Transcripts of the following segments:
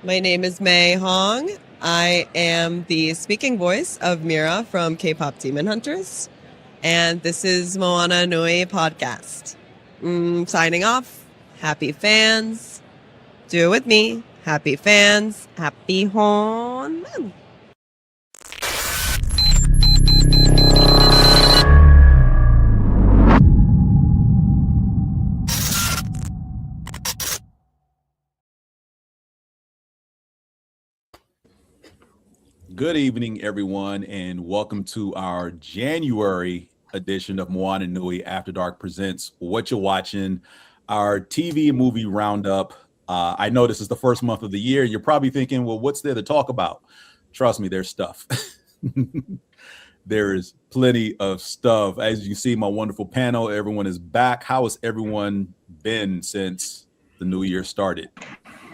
My name is May Hong. I am the speaking voice of Mira from K-pop Demon Hunters. And this is Moana Nui podcast. Signing off. Happy fans. Do it with me. Happy fans. Happy Hon. Good evening, everyone, and welcome to our January edition of Moana Nui After Dark presents Whatcha Watchin, our TV and movie roundup. I know this is the first month of the year. You're probably thinking, well, what's there to talk about? Trust me, there's stuff. There is plenty of stuff. As you see, my wonderful panel, everyone is back. How has everyone been since the new year started?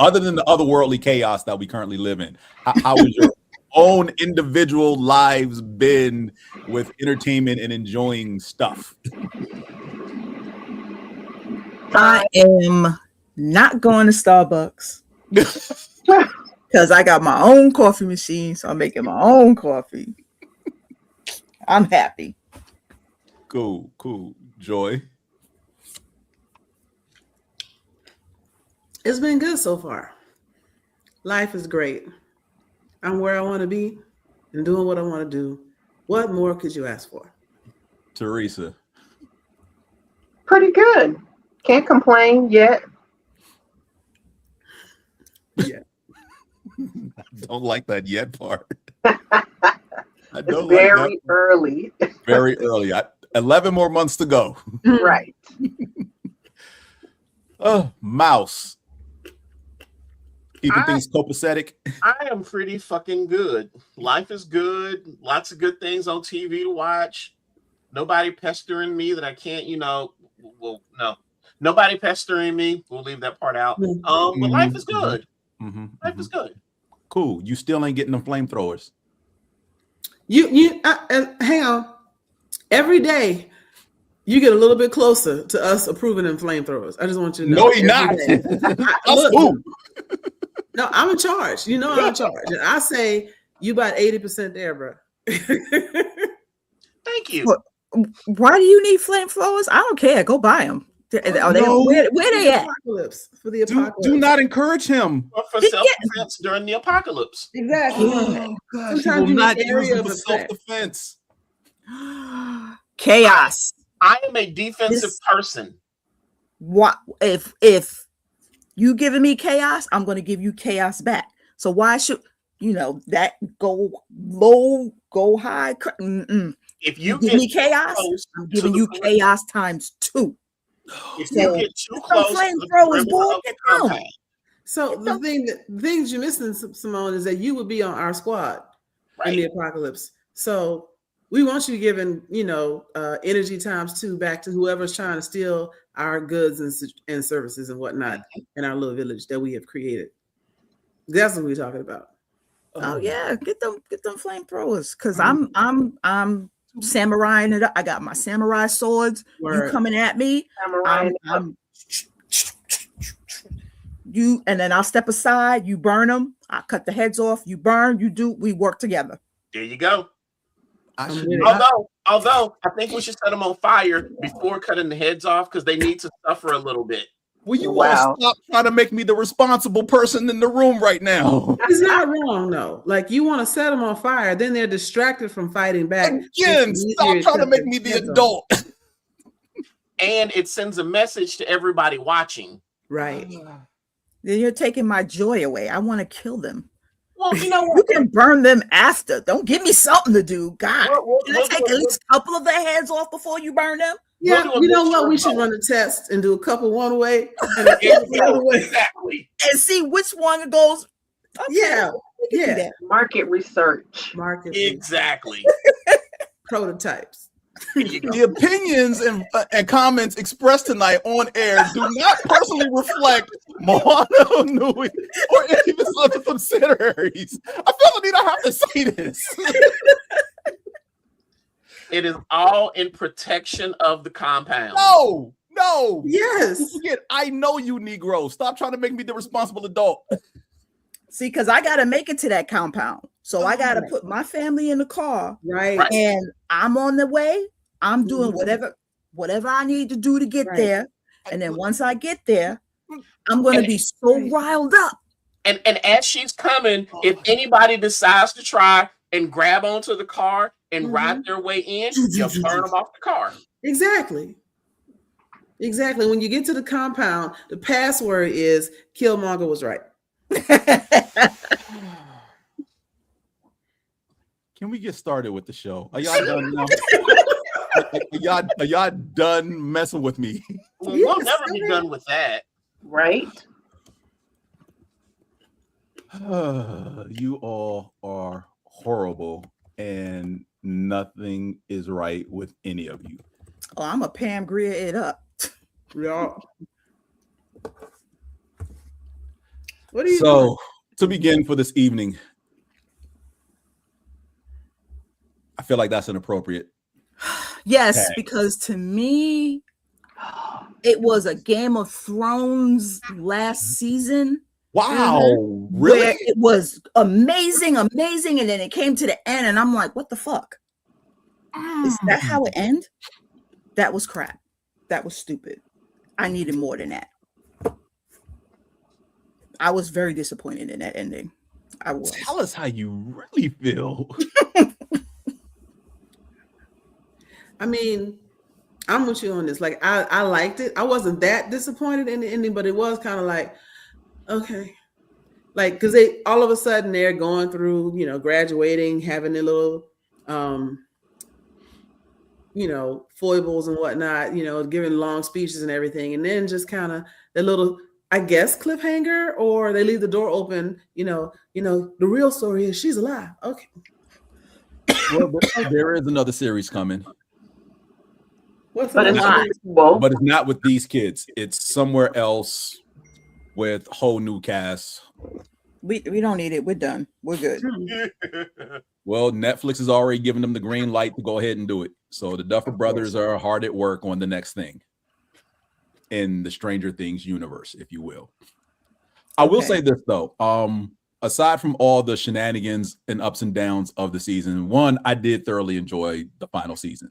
Other than the otherworldly chaos that we currently live in, how is your own individual lives been with entertainment and enjoying stuff? I am not going to Starbucks because I got my own coffee machine, so I'm making my own coffee. I'm happy. Cool. Joy? It's been good so far. Life is great. I'm where I want to be and doing what I want to do. What more could you ask for? Teresa? Pretty good. Can't complain yet. Yeah. I don't like that yet part. It's very early. Very early. 11 more months to go. Right. Mouse. Keeping things copacetic. I am pretty fucking good. Life is good. Lots of good things on TV to watch. Nobody pestering me that I can't, no. Nobody pestering me. We'll leave that part out. But life is good. Life is good. Cool. You still ain't getting them flamethrowers. Hang on. Every day, you get a little bit closer to us approving them flamethrowers. I just want you to know. No, you're not. No, I'm in charge. You know I'm in charge. And I say you about 80% there, bro. Thank you. Why do you need flamethrowers? I don't care. Go buy them. Where they at? For the apocalypse. Do not encourage him. For self-defense during the apocalypse. Exactly. Oh, God. Sometimes He will not need use area them for of effect. self-defense. Chaos. I am a defensive person. What if you giving me chaos, I'm going to give you chaos back. So why should that go low, go high? If you give me chaos, I'm giving you chaos times 2. If you get too close to the boy, get down. So the things you're missing, Simone, is that you would be on our squad in the apocalypse. So we want you giving, energy times 2 back to whoever's trying to steal our goods and services and whatnot in our little village that we have created. That's what we're talking about. Oh yeah, get them flamethrowers because I'm samuraiing it up. I got my samurai swords. You coming at me? You, and then I'll step aside. You burn them. I cut the heads off. You burn. You do. We work together. There you go. Although I think we should set them on fire before cutting the heads off because they need to suffer a little bit. Well, you want to stop trying to make me the responsible person in the room right now. It's not wrong, though. Like, you want to set them on fire, then they're distracted from fighting back. Again, stop trying to make me the adult. And it sends a message to everybody watching. Right. Then you're taking my joy away. I want to kill them. Well, you know what? You can burn them after. Don't give me something to do. God, can I take at least a couple of their heads off before you burn them? Yeah, you know what? We should run a test and do a couple one way and a couple the other way. Exactly. And see which one goes. Okay, yeah. Market research. Exactly. Prototypes. The opinions and comments expressed tonight on air do not personally reflect Moana Nui or any of its other subsidiaries. I feel the need I have to say this. It is all in protection of the compound. No. Yes. You forget, I know you Negro. Stop trying to make me the responsible adult. See, because I gotta make it to that compound. So I gotta put my family in the car. Right. And I'm on the way. I'm doing whatever I need to do to get there. And then once I get there, I'm gonna be so riled up. And as she's coming, if anybody decides to try and grab onto the car and ride their way in, you'll turn them off the car. Exactly. When you get to the compound, the password is Killmonger was right. Can we get started with the show? Are y'all done now? Are y'all done messing with me? We'll never be done with that. Right? You all are horrible, and nothing is right with any of you. Oh, I'm a Pam Grier it up. Yeah. What are you doing? To begin for this evening, I feel like that's inappropriate. Yes, because to me, it was a Game of Thrones last season. Wow, really? Where it was amazing, and then it came to the end, and I'm like, what the fuck? Is that how it ends? That was crap. That was stupid. I needed more than that. I was very disappointed in that ending. I was. Tell us how you really feel. I mean, I'm with you on this. Like, I liked it. I wasn't that disappointed in the ending, but it was kind of like, okay. Like, because they all of a sudden they're going through, graduating, having their little, foibles and whatnot, giving long speeches and everything. And then just kind of the little, I guess, cliffhanger, or they leave the door open, the real story is she's alive. Okay. Well, there is another series coming. But it's not with these kids. It's somewhere else with whole new cast. We don't need it. We're done. We're good. Well, Netflix has already given them the green light to go ahead and do it. So the Duffer Brothers are hard at work on the next thing in the Stranger Things universe, if you will. I will say this though. Aside from all the shenanigans and ups and downs of the season, one, I did thoroughly enjoy the final season.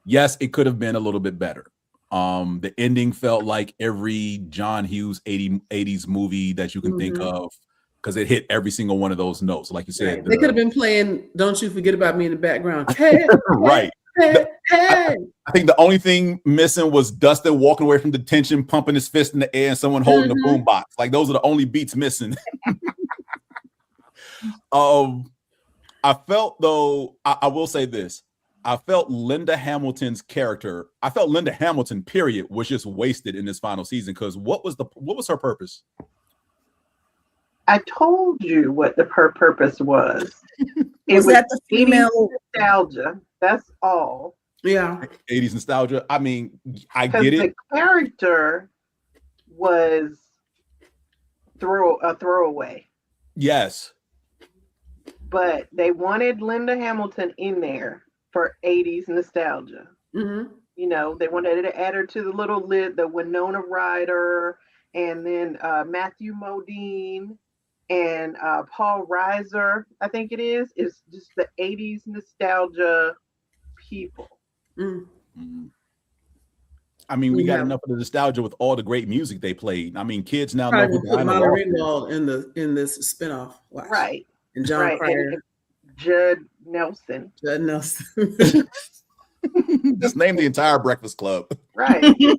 Yes, it could have been a little bit better. The ending felt like every John Hughes 80s movie that you can think of, because it hit every single one of those notes. Like you said, they could have been playing "Don't You Forget About Me" in the background. Hey, right. Hey. I think the only thing missing was Dustin walking away from detention, pumping his fist in the air, and someone holding the boombox. Like, those are the only beats missing. I felt, though, I will say this. I felt Linda Hamilton's character, period, was just wasted in this final season, because what was her purpose? I told you what her purpose was. It was that the female nostalgia. That's all. Yeah. 80s nostalgia. I mean, I get it. The character was a throwaway. Yes. But they wanted Linda Hamilton in there for 80s nostalgia. Mm-hmm. They wanted to add her to the little list, the Winona Ryder, and then Matthew Modine and Paul Reiser, I think it is. It's just the 80s nostalgia people. Mm-hmm. I mean, we got enough of the nostalgia with all the great music they played. I mean, kids now know who Molly Ringwald in this spinoff. Wow. Right. And John Cryer. And Judd Nelson. Just name the entire Breakfast Club. Right. We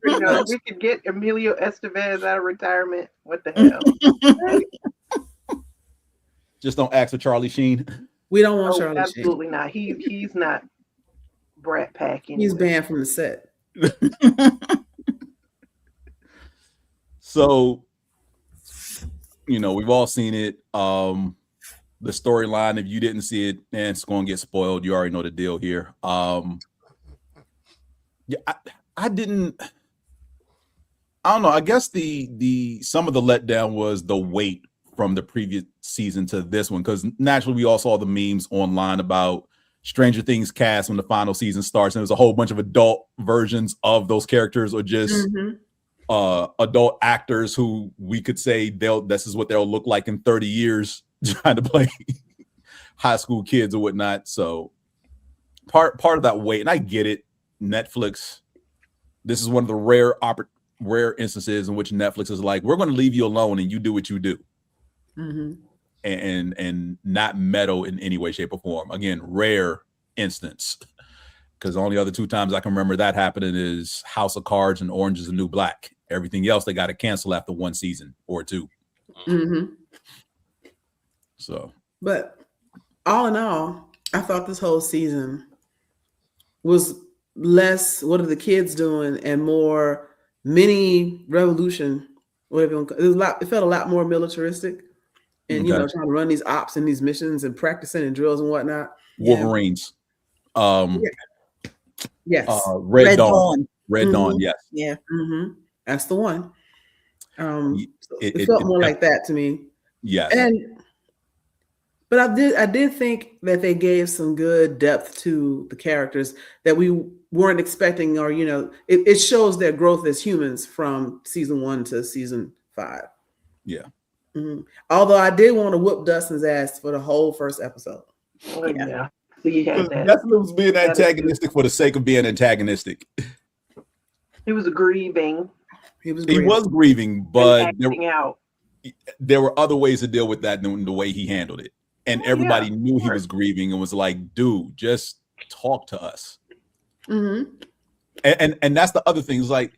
could get Emilio Estevez out of retirement. What the hell? Right? Just don't ask for Charlie Sheen. We don't want Charlie absolutely Sheen. Not. He's not Brat Pack anyway. He's banned from the set. So, we've all seen it. The storyline, if you didn't see it, and it's going to get spoiled. You already know the deal here. I don't know. I guess the some of the letdown was the weight from the previous season to this one, because naturally we all saw the memes online about Stranger Things cast when the final season starts, and there's a whole bunch of adult versions of those characters, or just adult actors who we could say this is what they'll look like in 30 years trying to play high school kids or whatnot. So part of that weight, and I get it. Netflix, this is one of the rare instances in which Netflix is like, we're going to leave you alone and you do what you do. Mm-hmm. And not meddle in any way, shape, or form. Again, rare instance, because the only other 2 times I can remember that happening is House of Cards and Orange is the New Black. Everything else they got to cancel after 1 season or 2. Mm-hmm. So, but all in all, I thought this whole season was less what are the kids doing and more mini revolution. Whatever it felt a lot more militaristic, and okay. trying to run these ops and these missions and practicing and drills and whatnot. Wolverines. Yes. Red Dawn. Red Mm-hmm. Dawn. Yes. Yeah. Mm-hmm. That's the one. It felt more like that to me. Yes. But I did think that they gave some good depth to the characters that we weren't expecting, or it shows their growth as humans from season 1 to season 5. Yeah. Mm-hmm. Although I did want to whoop Dustin's ass for the whole first episode. Oh, yeah. So you had that. Definitely was being antagonistic for the sake of being antagonistic. He was grieving. He was grieving, but acting out. There were other ways to deal with that than the way he handled it. And everybody knew he was grieving and was like, dude, just talk to us. Mm-hmm. And that's the other thing. Is like,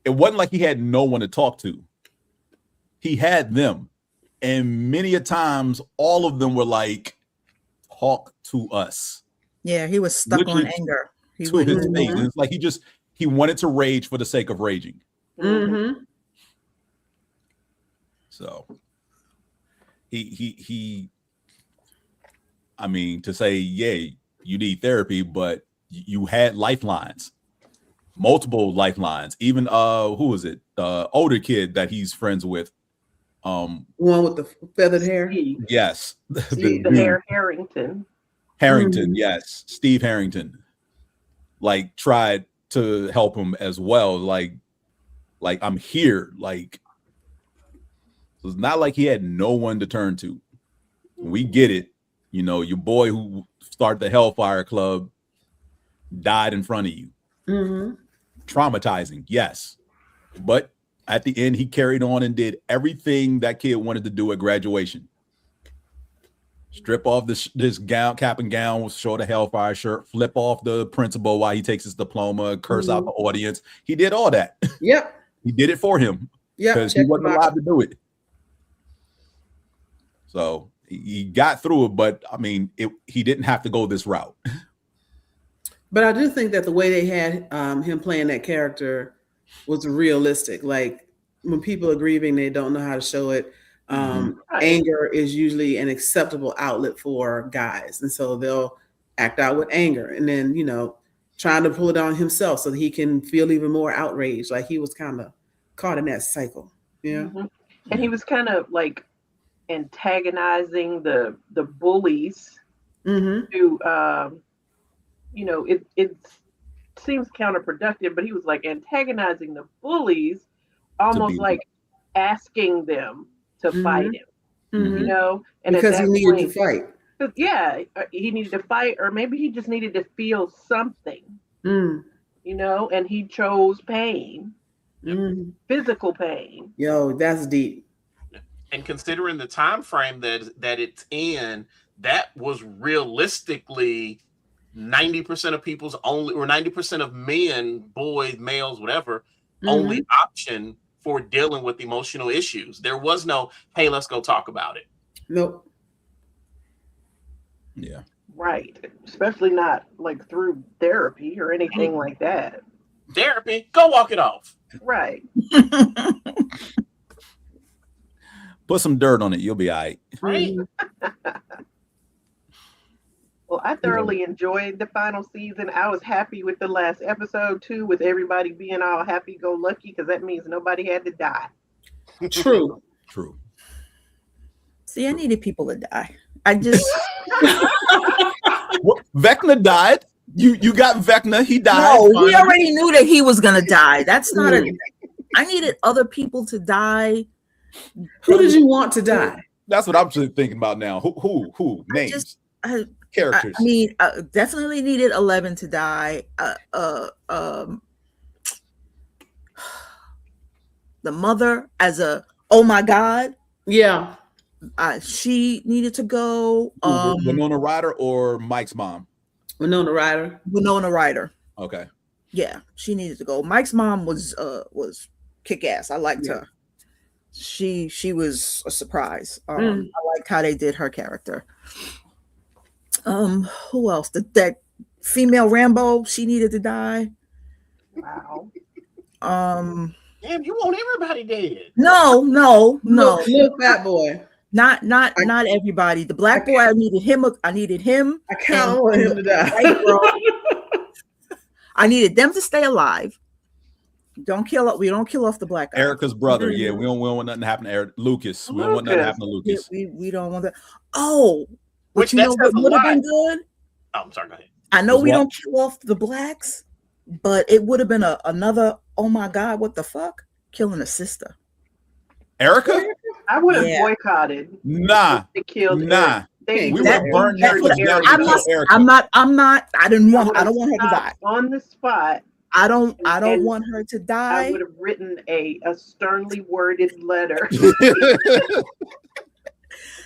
it wasn't like he had no one to talk to. He had them. And many a times, all of them were like, talk to us. Yeah, he was stuck on anger. To his face. And it's like he wanted to rage for the sake of raging. Mm-hmm. So he I mean, to say, yeah, you need therapy, but you had lifelines, multiple lifelines. Even who was it? The older kid that he's friends with. One with the feathered hair. Yes. the Harrington. Harrington, yes. Steve Harrington. Like tried to help him as well. Like I'm here. Like it's not like he had no one to turn to. We get it. Your boy who started the Hellfire Club died in front of you. Mm-hmm. Traumatizing, yes. But at the end, he carried on and did everything that kid wanted to do at graduation. Strip off this gown, cap and gown, show the Hellfire shirt, flip off the principal while he takes his diploma, curse out the audience. He did all that. Yep. He did it for him. Yeah. Because he wasn't allowed to do it. So he got through it, but I mean, he didn't have to go this route. But I do think that the way they had him playing that character was realistic. Like when people are grieving, they don't know how to show it. Anger is usually an acceptable outlet for guys. And so they'll act out with anger and then, trying to pull it on himself so that he can feel even more outraged. Like he was kind of caught in that cycle. Yeah. Mm-hmm. And he was kind of like antagonizing the bullies to it seems counterproductive, but he was like antagonizing the bullies, almost like asking them to fight him, and because he needed to fight. Yeah, he needed to fight, or maybe he just needed to feel something, and he chose pain, physical pain. Yo, that's deep. And considering the time frame that it's in, that was realistically 90% of people's only, or 90% of men, boys, males, whatever, only option for dealing with emotional issues. There was no, hey, let's go talk about it. Nope. Yeah. Right. Especially not like through therapy or anything like that. Therapy, go walk it off. Right. Put some dirt on it, you'll be all right. Right. Well, I thoroughly enjoyed the final season. I was happy with the last episode too, with everybody being all happy-go-lucky, because that means nobody had to die. True. See, I needed people to die. I just Vecna died. You got Vecna. He died. No, we already knew that he was gonna die. That's not a I needed other people to die. Who did you want to die? That's what I'm just thinking about now. Who? Names, characters. I mean, definitely needed 11 to die. The mother as a oh my god, Yeah, she needed to go. Winona Ryder or Mike's mom? Winona Ryder. Winona Ryder. Okay. Yeah, she needed to go. Mike's mom was kick ass. I liked her. She was a surprise. I liked how they did her character. Who else? That female Rambo, she needed to die. Wow. Damn, you want everybody dead. No. Little fat boy. Not everybody. The black boy, I needed him. I kind of want him to die. I needed them to stay alive. We don't kill off the black guy. Erica's brother. Yeah, we don't want nothing to happen to Eric. Lucas. We don't want nothing to happen to Lucas. We don't want that. Oh, Which you know what would have been good? Oh, I'm sorry, go ahead. I know we don't kill off the blacks, but it would have been another, oh my God, what the fuck? Killing a sister. Erica? I would have boycotted. Nah. They killed Nah. we would have burned Erica down. I don't want her to die. On the spot. I don't want her to die. I would have written a sternly worded letter.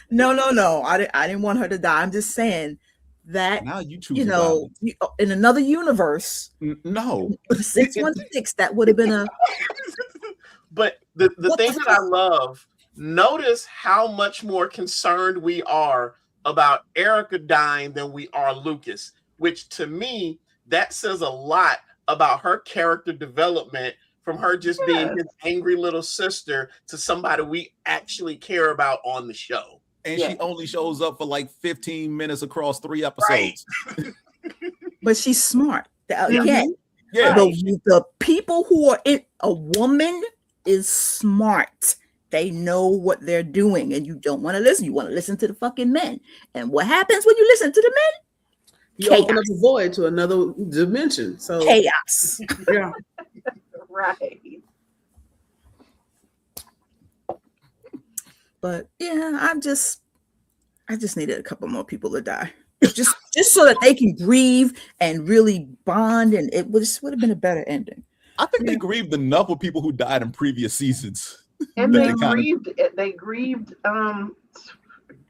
No. I didn't want her to die. I'm just saying that now you choose. In another universe. No. 616. That would have been a. But the thing that I love, notice how much more concerned we are about Erica dying than we are Lucas, which to me, that says a lot about her character development from her just being his angry little sister to somebody we actually care about on the show. And she only shows up for like 15 minutes across 3 episodes. Right. But she's smart. Again, yeah. The people who are in a woman is smart. They know what they're doing, and you don't want to listen. You want to listen to the fucking men. And what happens when you listen to the men? You open up a void to another dimension. So chaos. Yeah. Right. But yeah, I just needed a couple more people to die. Just so that they can grieve and really bond, and it would have been a better ending. I think they grieved enough with people who died in previous seasons. And they grieved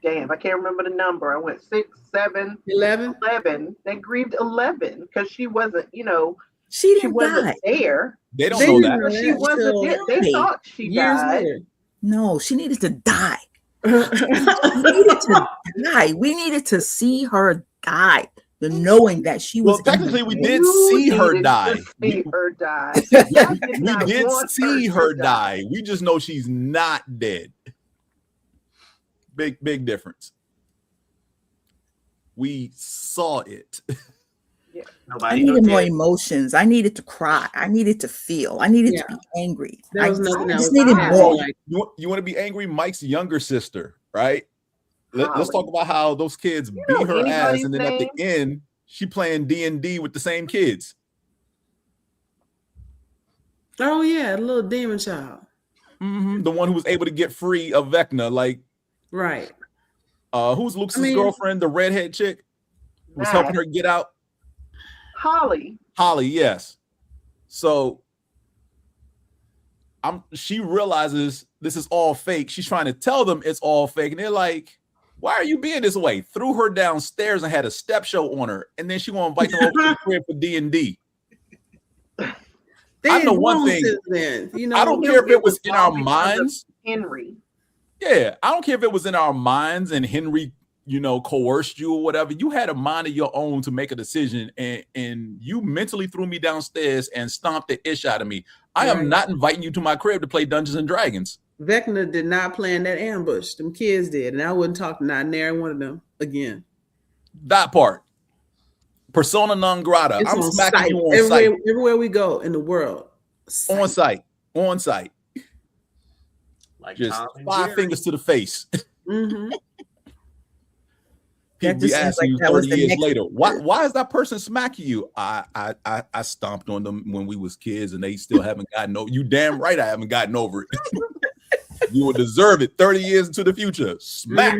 damn, I can't remember the number. I went 6, 7, 11. They grieved 11 because she wasn't, she wasn't die. There. They don't know that. She wasn't there. They thought she died. No, she needed to die. She needed to die. We needed to see her die. The knowing that she was. Well, technically, we did see her die. We did see her die. We just know she's not dead. Big difference. We saw it. Yeah. I needed more emotions. I needed to cry. I needed to feel. I needed to be angry. I just needed more. You want to be angry? Mike's younger sister, right? Let's talk about how those kids beat her ass, and then at the end, she playing D&D with the same kids. Oh yeah, a little demon child. Mm-hmm. The one who was able to get free of Vecna, like right. Who's Luke's girlfriend? The redhead chick was helping her get out. Holly, yes. So she realizes this is all fake. She's trying to tell them it's all fake, and they're like, "Why are you being this way?" Threw her downstairs and had a step show on her, and then she want to invite them over to the crib for D&D. I know one thing. I don't care if it was in our minds. Henry. Yeah, I don't care if it was in our minds and Henry, coerced you or whatever. You had a mind of your own to make a decision, and you mentally threw me downstairs and stomped the ish out of me. I am not inviting you to my crib to play Dungeons and Dragons. Vecna did not plan that ambush. Them kids did, and I wouldn't talk to not nary one of them again. That part. Persona non grata. It's I'm smacking site. you on site. Everywhere we go in the world. On site. Like just 5 fingers to the face. Mm-hmm. People be asking you 30 years later, why is that person smacking you? I stomped on them when we was kids and they still haven't gotten over. You damn right I haven't gotten over it. You will deserve it 30 years into the future. Smack.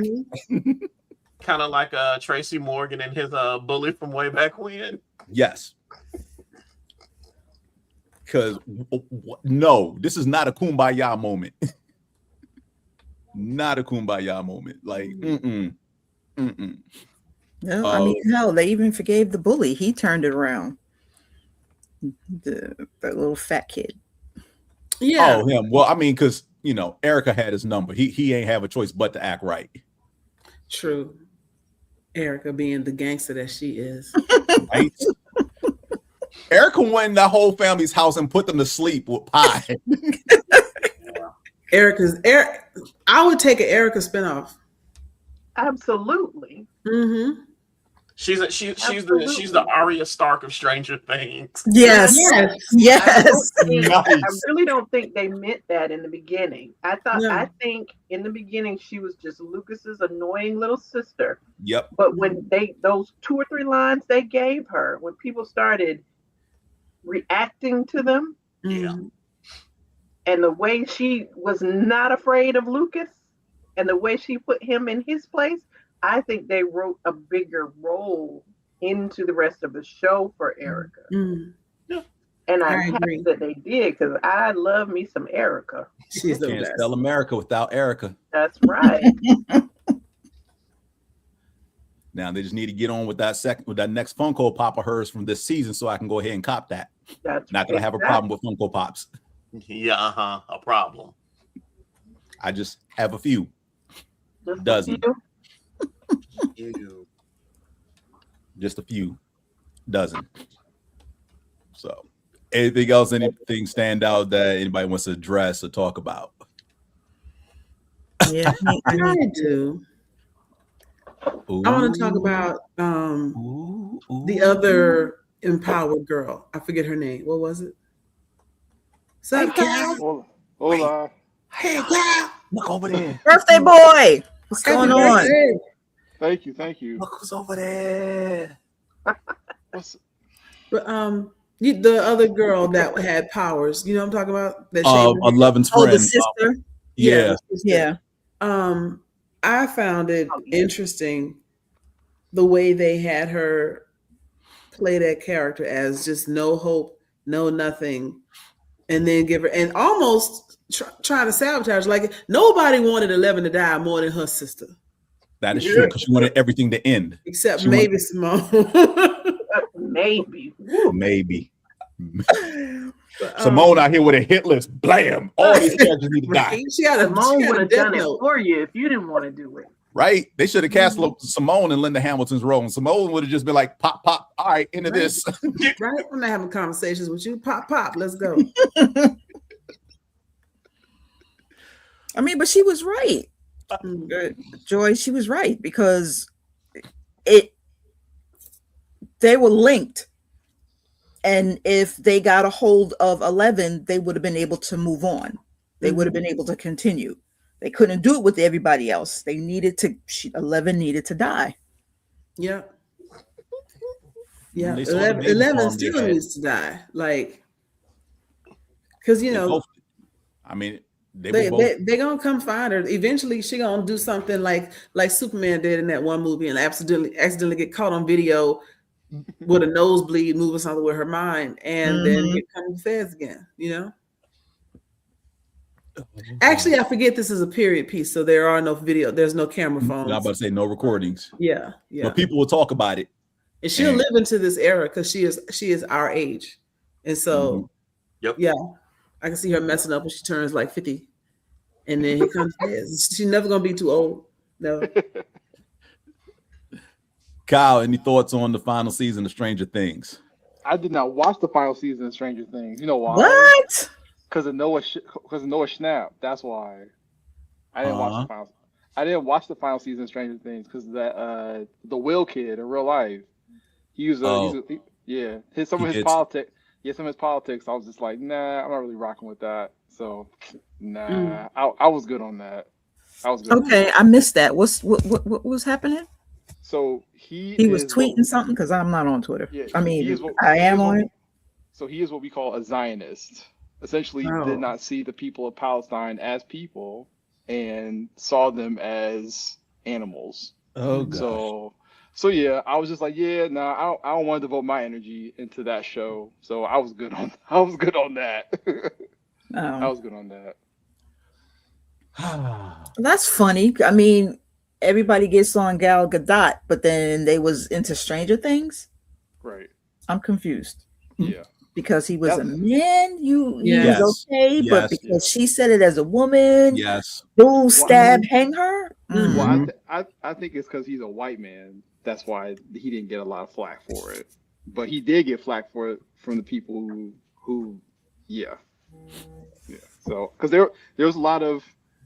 Kind of like Tracy Morgan and his bully from way back when. Yes. Because no, this is not a kumbaya moment. Not a kumbaya moment. Like, No, I mean, hell, they even forgave the bully. He turned it around. That little fat kid. Yeah. Oh, him. Well, I mean, because Erica had his number. He ain't have a choice but to act right. True. Erica being the gangster that she is. Right? Erica went in that whole family's house and put them to sleep with pie. I would take an Erica spinoff. Absolutely. Mm-hmm. She's the Arya Stark of Stranger Things. Yes. I really don't think they meant that in the beginning. I think in the beginning she was just Lucas's annoying little sister. Yep. But when those 2 or 3 lines they gave her, when people started reacting to them, and the way she was not afraid of Lucas, and the way she put him in his place, I think they wrote a bigger role into the rest of the show for Erica. Yeah. And I'm happy that they did, because I love me some Erica. She's the Can't best. spell America without Erica. That's right. Now they just need to get on with that next Funko Pop of hers from this season, so I can go ahead and cop that. That's not that I have a problem with Funko Pops. Yeah, a problem. I just have a few. Just dozen. Ew. Just a few dozen. So, anything else? Anything stand out that anybody wants to address or talk about? Yeah, I do. Ooh. I want to talk about the other empowered girl. I forget her name. What was it? What's up, Cal? Hola. Hey, Cal. Look over there. Birthday boy. What's going on? Thank you. Look who's over there. But the other girl that had powers, you know what I'm talking about? That 11's friend. The sister. Yeah. I found it interesting the way they had her play that character as just no hope, no nothing, and then give her and almost trying to sabotage. Like nobody wanted 11 to die more than her sister. That is true, because she wanted everything to end. Except maybe Simone. Maybe. But, Simone out here with a hit list. Blam! All these characters need to die. Simone would have done it for you if you didn't want to do it. Right? They should have cast Simone and Linda Hamilton's role. And Simone would have just been like, pop, pop. All right, into this. Right? I'm not having conversations with you. Pop, pop. Let's go. I mean, but she was right. Joy, she was right, because they were linked. And if they got a hold of 11, they would have been able to move on. They would have been able to continue. They couldn't do it with everybody else. 11 needed to die. Yeah. Yeah. 11 still needs to die. Like, because, I mean, they're gonna come find her. Eventually, she gonna do something like Superman did in that one movie, and accidentally get caught on video with a nosebleed, moving something with her mind, and then get come to feds again. Actually, I forget this is a period piece, so there are no video. There's no camera phones. I'm about to say no recordings. Yeah. But people will talk about it, and she'll live into this era because she is our age, and so yeah. I can see her messing up when she turns like 50. And then he comes feds. She's never gonna be too old. No. Kyle, any thoughts on the final season of Stranger Things? I did not watch the final season of Stranger Things. You know why? What? Because of Noah Schnapp. That's why. I didn't watch the final. I didn't watch the final season of Stranger Things because that the Will kid in real life. Some of his politics. Yeah, some of his politics, I was just like, nah, I'm not really rocking with that. So, nah, I was good on that. Okay, I missed that. What was happening? So he was tweeting something because I'm not on Twitter. Yeah, I mean, I am on it. So he is what we call a Zionist. Essentially, did not see the people of Palestine as people and saw them as animals. Oh gosh. So yeah, I was just like, yeah, nah, I don't want to devote my energy into that show. So I was good on that. I was good on that. That's funny. I mean, everybody gets on Gal Gadot, but then they was into Stranger Things. Right. I'm confused. Yeah. Because he was a man, he Yes. was okay, Yes. but because she said it as a woman, yes, dual stab, hang her. Well, I think it's because he's a white man. That's why he didn't get a lot of flack for it. But he did get flack for it from the people who yeah. So because there were a lot of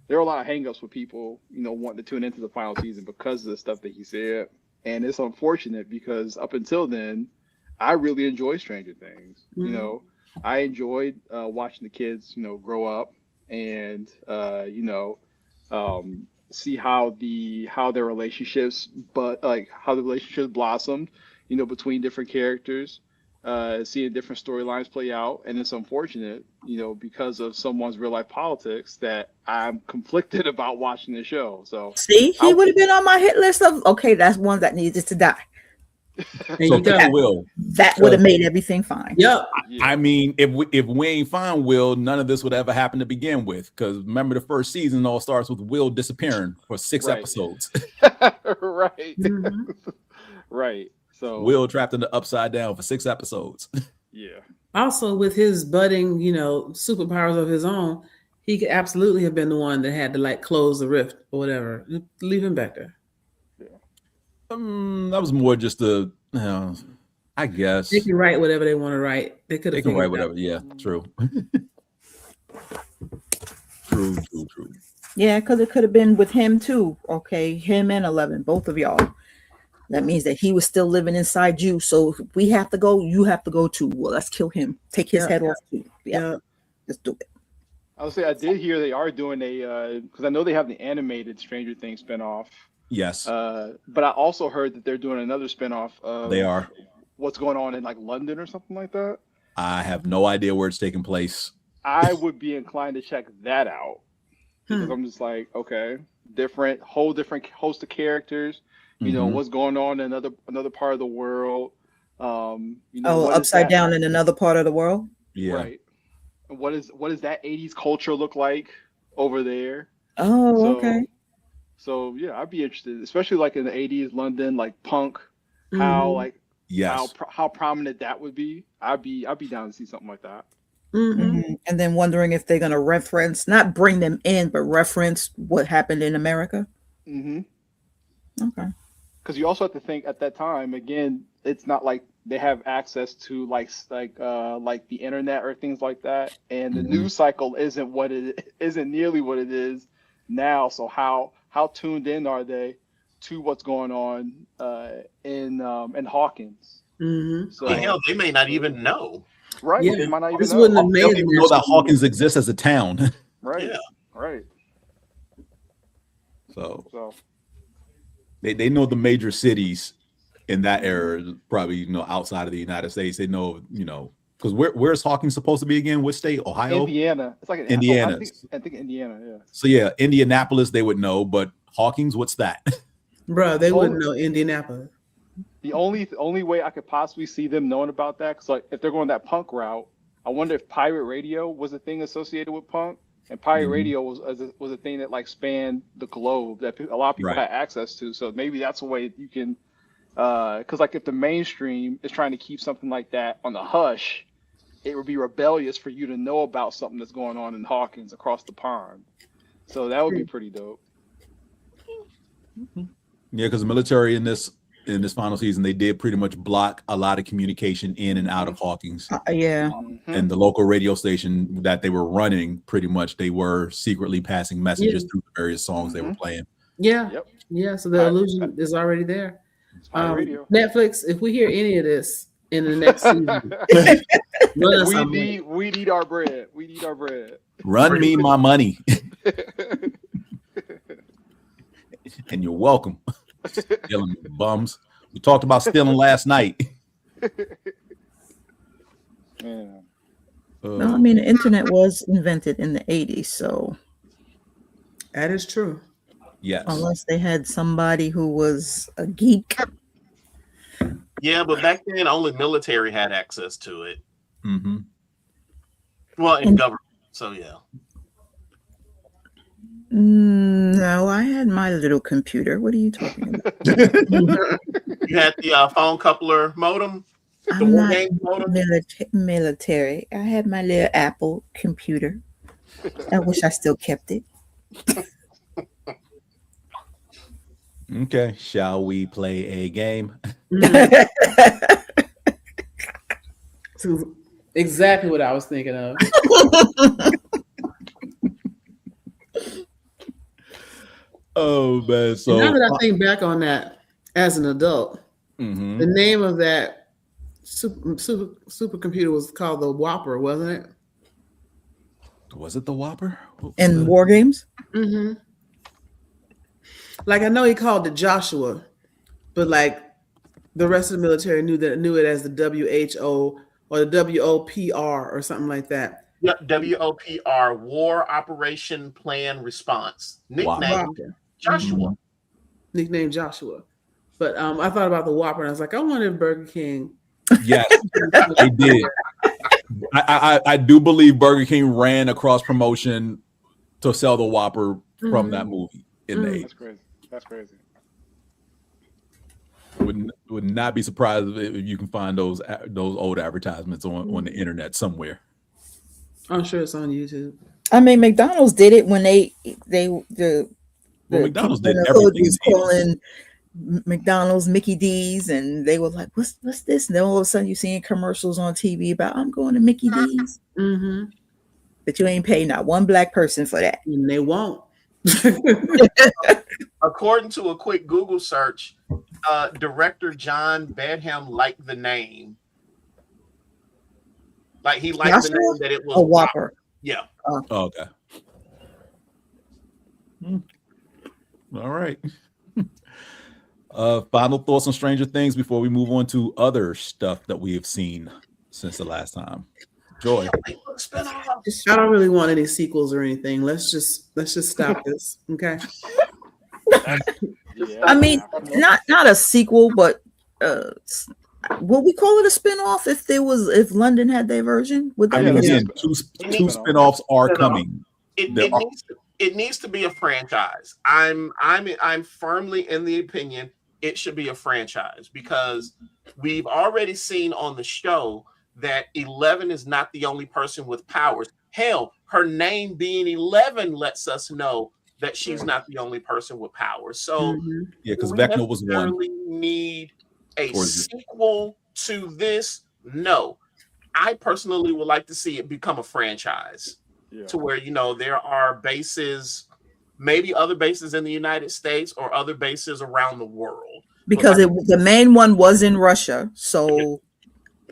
hangups with people, wanting to tune into the final season because of the stuff that he said, and it's unfortunate because up until then, I really enjoyed Stranger Things. I enjoyed watching the kids, grow up and see how their relationships, how the relationships blossomed, between different characters, seeing different storylines play out. And it's unfortunate, because of someone's real life politics that I'm conflicted about watching the show. So see, he would have been on my hit list of, okay, that's one that needed to die. So tell Will. That would have made everything fine. Yep. I mean, if we ain't find Will, none of this would ever happen to begin with. Because remember, the first season all starts with Will disappearing for 6 episodes. Right. Right. So Will trapped in the upside down for 6 episodes. Yeah. Also, with his budding, superpowers of his own, he could absolutely have been the one that had to close the rift or whatever. Leave him back there. That was more just I guess They can write whatever they want to write. They can write whatever. Yeah, true. True. Yeah, because it could have been with him too. Okay, him and 11, both of y'all. That means that he was still living inside you. So if we have to go, you have to go too. Well, let's kill him. Take his head off too. Yeah, let's do it. I would say I did hear they are doing because I know they have the animated Stranger Things spinoff. Yes. But I also heard that they're doing another spinoff of they are what's going on in London or something like that. I have no idea where it's taking place. I would be inclined to check that out because I'm just like, okay, whole different host of characters. What's going on in another part of the world. Upside down in another part of the world. Yeah. Right. And what does that 80s culture look like over there? Oh, okay. So yeah, I'd be interested, especially in the 80s London, punk, how how prominent that would be. I'd be down to see something like that. And then wondering if they're gonna reference, not bring them in, but reference what happened in America. Okay. Because you also have to think at that time, again, it's not like they have access to like the internet or things like that, and the news cycle isn't nearly what it is now. So how tuned in are they to what's going on in Hawkins? So hell, they may not even know. Right. Yeah. They might not even This know. wouldn't have They made don't even know that Hawkins exists as a town. Right. Yeah. Right. So they know the major cities in that era, probably outside of the United States. They know because where's Hawkins supposed to be again? Which state? Ohio? Indiana. It's like Indiana. I think Indiana. Yeah. So yeah, Indianapolis they would know, but Hawkins, what's that? Bro, they wouldn't know Indianapolis. The only way I could possibly see them knowing about that, because if they're going that punk route, I wonder if pirate radio was a thing associated with punk, and pirate radio was a thing that spanned the globe that a lot of people had access to. So maybe that's a way you can, because if the mainstream is trying to keep something like that on the hush, it would be rebellious for you to know about something that's going on in Hawkins across the pond. So that would be pretty dope. Yeah, because the military in this final season, they did pretty much block a lot of communication in and out of Hawkins. And the local radio station that they were running, pretty much they were secretly passing messages through the various songs they were playing. Yeah. Yep. Yeah. So the illusion is already there. Netflix, if we hear any of this in the next season, we need our bread. We need our bread. Run me my money. And you're welcome. Stealing bums. We talked about stealing last night. Yeah. No, I mean the internet was invented in the 80s, so That is true. Yes. unless they had somebody who was a geek. Yeah, but back then only military had access to it. Mm-hmm. Well, in government. So yeah. No, I had my little computer. What are you talking about? You had the phone coupler modem. The I'm war not game modem. military. I had my little Apple computer. I wish I still kept it. Okay. Shall we play a game? So exactly what I was thinking of. Oh man. So Now that I think back on that as an adult, mhm. the name of that supercomputer was called the Whopper, wasn't it? Was it the Whopper? In war games? Mm-hmm. Like I know he called it Joshua, but like the rest of the military knew it as the WHO or the WOPR or something like that. Yep, WOPR, War Operation Plan Response. Nickname Whopper. Joshua. Nicknamed Joshua. But I thought about the Whopper and I was like, I wonder if Burger King. Yes, they did. I do believe Burger King ran a cross promotion to sell the Whopper from that movie in the 80s. That's crazy. That's crazy. Would not be surprised if you can find those old advertisements on the internet somewhere. I'm sure it's on YouTube. I mean, McDonald's did it when the McDonald's did people in the hood everything was in the 80s. calling McDonald's Mickey D's, and they were like, "What's this?" And then all of a sudden, you're seeing commercials on TV about I'm going to Mickey D's, Mm-hmm. but you ain't paid not one black person for that. And they won't. According to a quick Google search, director John Badham liked the name. Like he liked the name that it was a Whopper. Yeah. Oh, okay. All right. Final thoughts on Stranger Things before we move on to other stuff that we have seen since the last time. Joy. I don't really want any sequels or anything. Let's just stop this. Okay. I mean, not a sequel, but will we call it a spinoff if London had their version? Would I that mean, be again, two spinoffs are coming. It needs to be a franchise. I'm firmly in the opinion it should be a franchise because we've already seen on the show that 11 is not the only person with powers. Hell, her name being 11 lets us know that she's not the only person with powers. So yeah, because Vecna was one. Need a sequel to this? No. I personally would like to see it become a franchise to where, there are bases, maybe other bases in the United States or other bases around the world. Because the main one was in Russia, so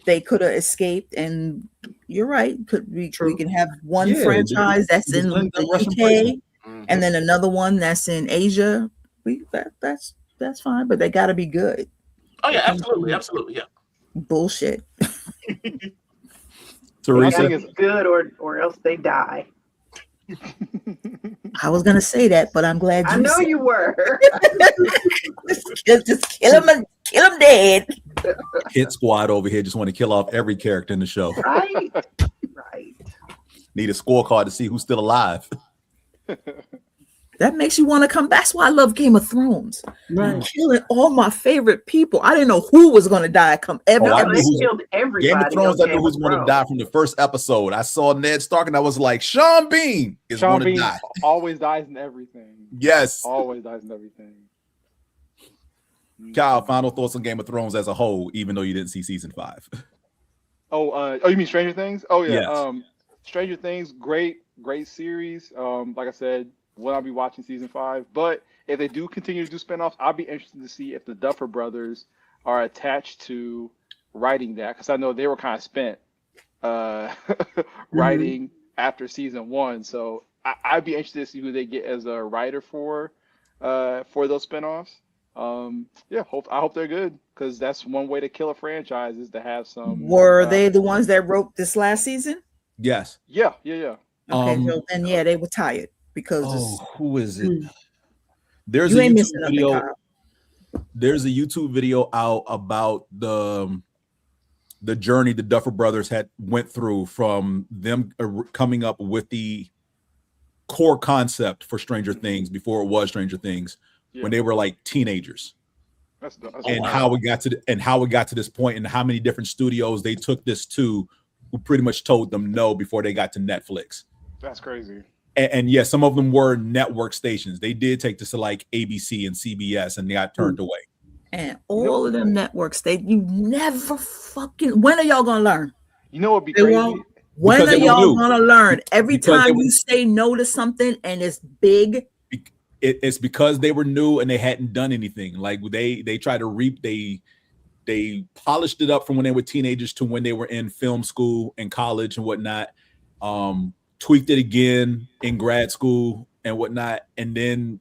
they could have escaped. And you're right, we can have one franchise that's in the UK and then another one that's in Asia. That's fine, but they got to be good. Oh yeah, absolutely, yeah. Bullshit. Teresa, it's good or else they die. I was gonna say that, but I'm glad you. I know you were. just kill him dead. Hit squad over here just want to kill off every character in the show. Right. Need a scorecard to see who's still alive. That makes you want to come. That's why I love Game of Thrones. Right. Killing all my favorite people. I didn't know who was going to die. They killed everybody. Game of Thrones, I knew who's going to die from the first episode. I saw Ned Stark and I was like, Sean Bean is going to die. Always dies in everything. Yes. Always dies in everything. Kyle, final thoughts on Game of Thrones as a whole, even though you didn't see season 5. Oh, you mean Stranger Things? Oh yeah. Yes. Stranger Things, great series. Like I said, will I be watching season 5? But if they do continue to do spinoffs, I'll be interested to see if the Duffer Brothers are attached to writing that, because I know they were kind of spent writing after season 1. So I'd be interested to see who they get as a writer for those spinoffs. Yeah, I hope they're good because that's one way to kill a franchise is to have some. Were they the ones that wrote this last season? Yes. Yeah. Okay, so then they were tired because who is it? Hmm. There's you a ain't YouTube missing nothing, video. Kyle. There's a YouTube video out about the journey the Duffer Brothers had went through from them coming up with the core concept for Stranger Things before it was Stranger Things when they were like teenagers. That's how we got to this point and how many different studios they took this to who pretty much told them no before they got to Netflix. That's crazy. And yeah, some of them were network stations. They did take this to like ABC and CBS and they got turned away. And all of them networks, you never fucking. When are y'all gonna learn? You know what'd be crazy? When are y'all gonna learn? Every time you say no to something and it's big, it's because they were new and they hadn't done anything. Like they tried to they polished it up from when they were teenagers to when they were in film school and college and whatnot. Tweaked it again in grad school and whatnot, and then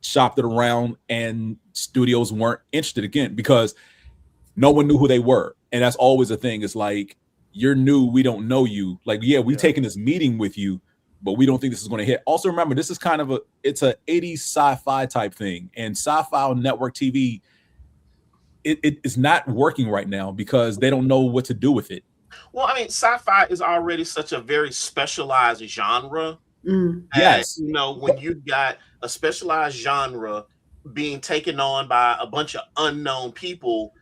shopped it around, and studios weren't interested again because no one knew who they were. And that's always a thing. It's like, you're new, we don't know you. Like, yeah, we've taken this meeting with you, but we don't think this is going to hit. Also, remember, this is kind of it's a 80s sci-fi type thing, and sci-fi on network TV, it is not working right now because they don't know what to do with it. Well, I mean, sci-fi is already such a very specialized genre. Yes. When you've got a specialized genre being taken on by a bunch of unknown people,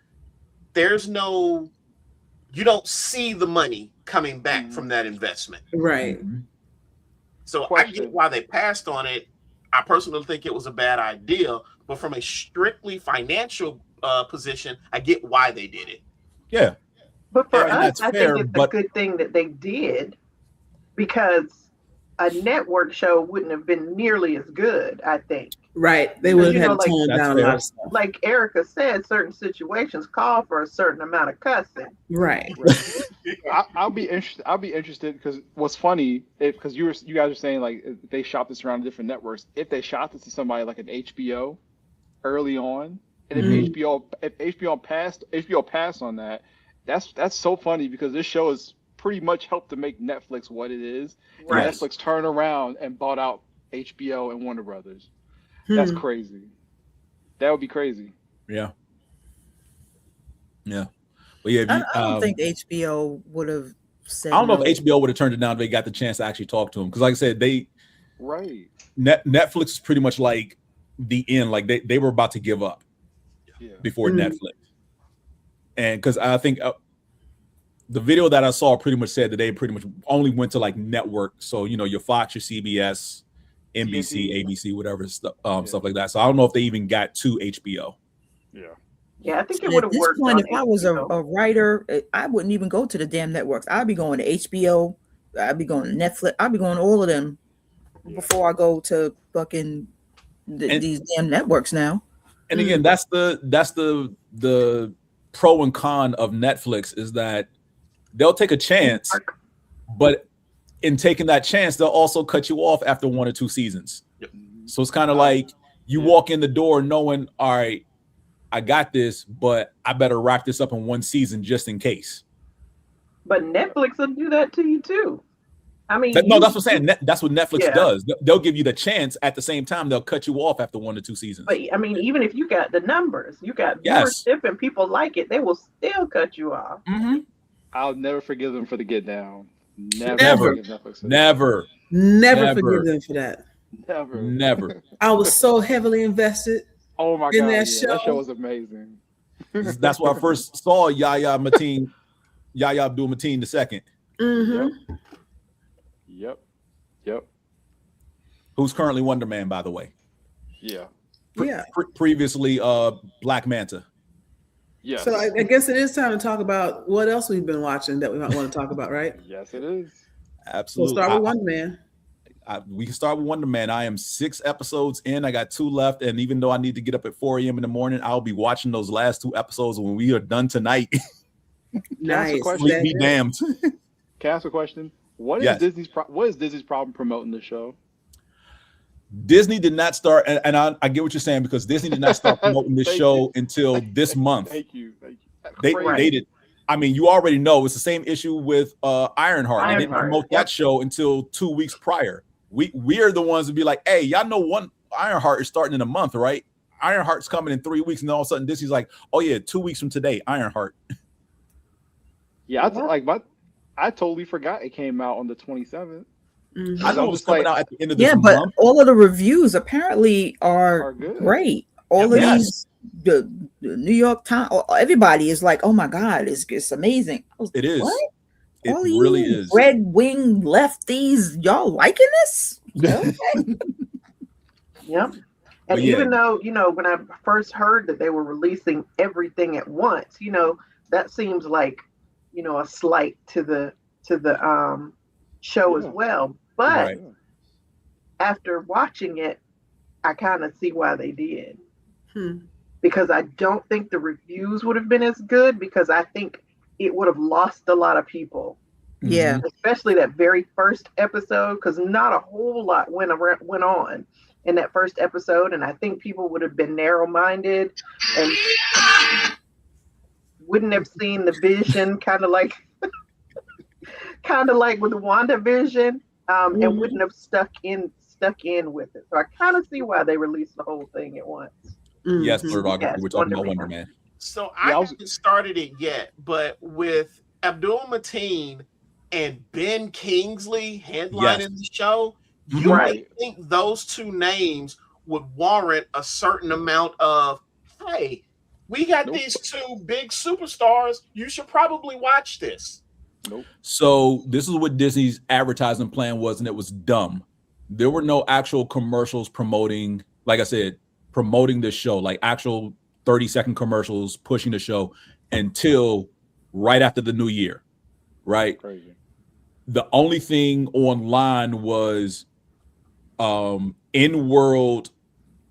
you don't see the money coming back from that investment. Right. So I get why they passed on it. I personally think it was a bad idea, but from a strictly financial position, I get why they did it. Yeah. But for us, I think it's a good thing that they did, because a network show wouldn't have been nearly as good, I think. Right. They would have had to tone down a lot of stuff. Like Erica said, certain situations call for a certain amount of cussing. Right. I'll be interested because what's funny, because you guys are saying like if they shot this around different networks. If they shot this to somebody like an HBO early on, and if HBO passed on that, that's so funny because this show has pretty much helped to make Netflix what it is. Right. Netflix turned around and bought out HBO and Warner Brothers. That's crazy. That would be crazy. Yeah. Yeah. But yeah, I don't think HBO would have said. I don't know if HBO would have turned it down if they got the chance to actually talk to him. Because like I said, Netflix is pretty much like the end. Like they were about to give up before Netflix. And because I think the video that I saw pretty much said that they pretty much only went to like network. So, your Fox, your CBS, NBC, ABC, whatever stuff like that. So I don't know if they even got to HBO. Yeah, I think it would have worked. At this point, if I was a writer, I wouldn't even go to the damn networks. I'd be going to HBO. I'd be going to Netflix. I'd be going to all of them before I go to fucking these damn networks now. And again, that's the pro and con of Netflix is that they'll take a chance, but in taking that chance, they'll also cut you off after 1 or 2 seasons. So it's kind of like you walk in the door knowing, all right, I got this, but I better wrap this up in 1 season just in case. But Netflix will do that to you too. I mean, that's what I'm saying. That's what Netflix does. They'll give you the chance. At the same time, they'll cut you off after 1 or 2 seasons. But I mean, even if you got the numbers, you got viewership and people like it, they will still cut you off. Mm-hmm. I'll never forgive them for the Get Down. Never forgive them for that. Never. I was so heavily invested. Oh my god! That show was amazing. That's why I first saw Yahya Abdul Mateen II. Mm-hmm. Yep. Who's currently Wonder Man, by the way. Yeah. Previously, Black Manta. Yeah. So I guess it is time to talk about what else we've been watching that we might want to talk about, right? Yes, it is. Absolutely. We'll start with Wonder Man. We can start with Wonder Man. I am 6 episodes in. I got 2 left. And even though I need to get up at 4 a.m. in the morning, I'll be watching those last 2 episodes when we are done tonight. Nice. Be damned. Can I ask a question? What is Disney's problem promoting the show? Disney did not start, and I get what you're saying, because Disney did not start promoting this show until this month. Thank you. They did. I mean, you already know it's the same issue with Ironheart. They didn't promote that show until 2 weeks prior. We are the ones to be like, hey, y'all know Ironheart is starting in a month, right? Ironheart's coming in 3 weeks, and all of a sudden Disney's like, oh yeah, 2 weeks from today, Ironheart. Yeah, I totally forgot it came out on the 27th. I know it was coming out at the end of this month. But all of the reviews apparently are great. All of these, the New York Times, everybody is like, "Oh my God, it's amazing." It is. What? It all really you is. Red wing lefties, y'all liking this? Okay. Yep. And even though, when I first heard that they were releasing everything at once, that seems like, a slight to the show as well. But after watching it, I kind of see why they did. Because I don't think the reviews would have been as good, because I think it would have lost a lot of people. Yeah. Especially that very first episode, because not a whole lot went on in that first episode. And I think people would have been narrow-minded and wouldn't have seen the vision, kind of like with WandaVision, and wouldn't have stuck in with it. So I kind of see why they released the whole thing at once. Yes, we're talking about Wonder Man. So I haven't started it yet, but with Abdul Mateen and Ben Kingsley headlining the show, you might think those two names would warrant a certain amount of, hey, we got these two big superstars. You should probably watch this. So this is what Disney's advertising plan was, and it was dumb. There were no actual commercials promoting, like I said, promoting this show, like actual 30-second commercials pushing the show until right after the new year, right? Crazy. The only thing online was in-world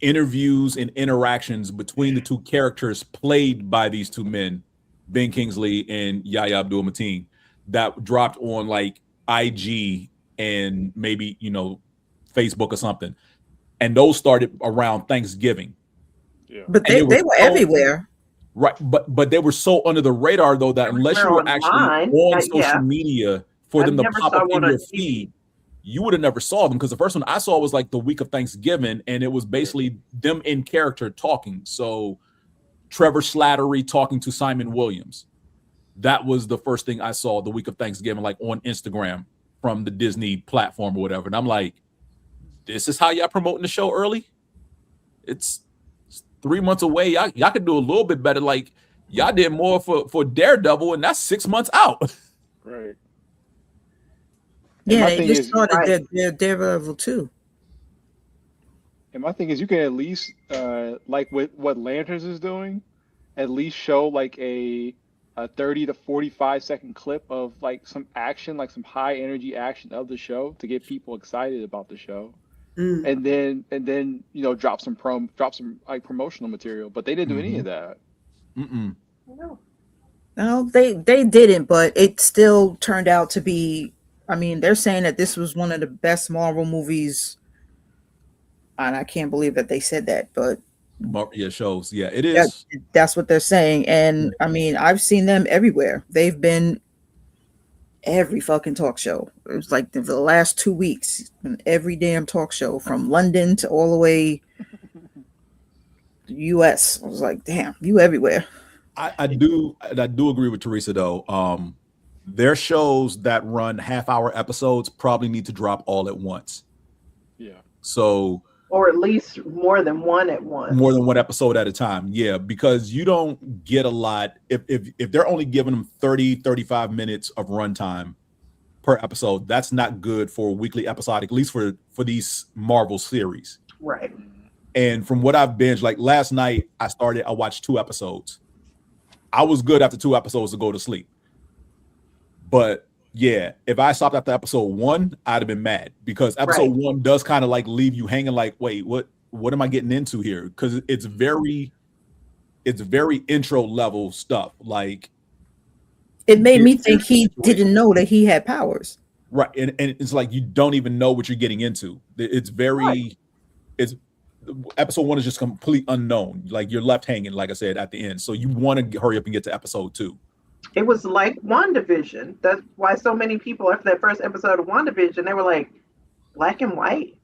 interviews and interactions between the two characters played by these two men, Ben Kingsley and Yahya Abdul-Mateen, that dropped on like IG and maybe, Facebook or something. And those started around Thanksgiving. Yeah. But they were everywhere. Right. But they were so under the radar, though, that unless you were actually on social media for them to pop up in your feed, you would have never saw them. Because the first one I saw was like the week of Thanksgiving, and it was basically them in character talking. So Trevor Slattery talking to Simon Williams. That was the first thing I saw the week of Thanksgiving, like on Instagram from the Disney platform or whatever. And I'm like, this is how y'all promoting the show early? It's 3 months away. Y'all could do a little bit better. Like, y'all did more for Daredevil, and that's 6 months out. Right. Yeah, they just started their Daredevil too. And my thing is, you can at least, like with what Lanterns is doing, at least show like a 30 to 45-second clip of like some action, like some high energy action of the show to get people excited about the show. And then drop some like promotional material, but they didn't do any of that. No, they didn't, but it still turned out to be. I mean, they're saying that this was one of the best Marvel movies, and I can't believe that they said that, but shows. Yeah, it is. That's what they're saying, and I mean, I've seen them everywhere. They've been every fucking talk show. It was like the last 2 weeks, every damn talk show from London to all the way US. I was like, damn, you everywhere. I do agree with Teresa though. Their shows that run half-hour episodes probably need to drop all at once. Yeah. So, or at least more than one at once. More than one episode at a time. Yeah, because you don't get a lot if they're only giving them 30-35 minutes of runtime per episode. That's not good for a weekly episodic, at least for these Marvel series. Right. And from what I've binged, like last night I watched 2 episodes. I was good after 2 episodes to go to sleep. But yeah, if I stopped after episode 1, I'd have been mad, because episode 1 does kind of like leave you hanging like, wait, what am I getting into here? Because it's very intro level stuff. Like, it made me think he didn't know that he had powers. Right. And it's like you don't even know what you're getting into. It's very it's episode 1 is just complete unknown. Like you're left hanging, like I said, at the end. So you want to hurry up and get to episode 2. It was like WandaVision. That's why so many people after that first episode of WandaVision, they were like, black and white?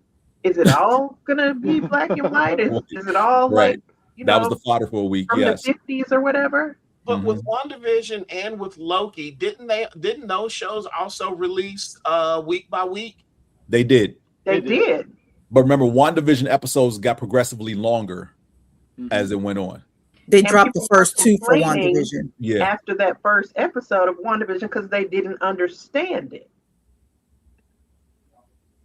Is it all gonna be black and white? Is it all right. like, you that know, was the fodder for a week, from yes. the 50s or whatever? But with WandaVision and with Loki, didn't those shows also release week by week? They did. They did. But remember, WandaVision episodes got progressively longer as it went on. They dropped the first 2 for WandaVision. Yeah. After that first episode of WandaVision, because they didn't understand it.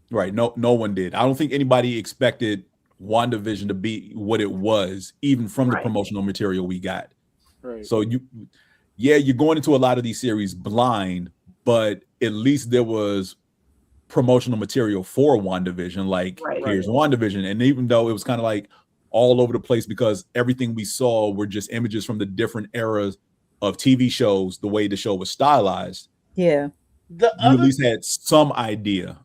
Right. No one did. I don't think anybody expected WandaVision to be what it was, even from the promotional material we got. Right. So you're going into a lot of these series blind, but at least there was promotional material for WandaVision. Like here's WandaVision, and even though it was kind of like all over the place because everything we saw were just images from the different eras of TV shows, the way the show was stylized. Yeah, you at least had some idea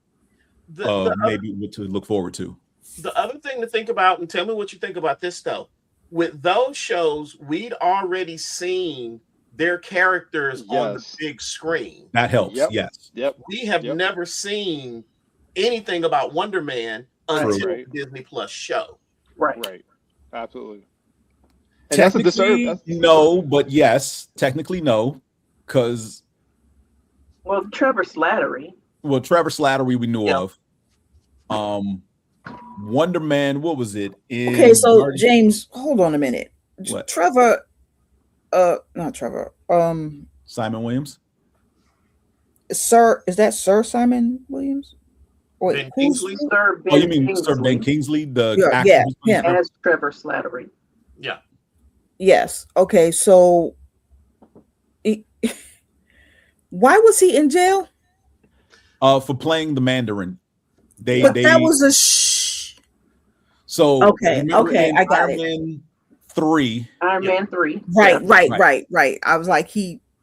of maybe what to look forward to. The other thing to think about, and tell me what you think about this though. With those shows, we'd already seen their characters on the big screen. That helps. Yes. Yep. We have never seen anything about Wonder Man until the Disney Plus show. Right. Absolutely. And technically, no, but yes. Technically, no. Because... Well, Trevor Slattery we knew of. Wonder Man, what was it? Okay, so James, hold on a minute. What? Trevor, not Trevor. Simon Williams. Is that Sir Simon Williams? Wait, Ben Kingsley. Sir Ben you mean Kingsley. Sir Ben Kingsley? Yeah. As Trevor Slattery. Yeah. Yes. Okay. So, why was he in jail? For playing the Mandarin. That was a So okay, I got Iron Man 3. Iron Man 3. Right. I was like,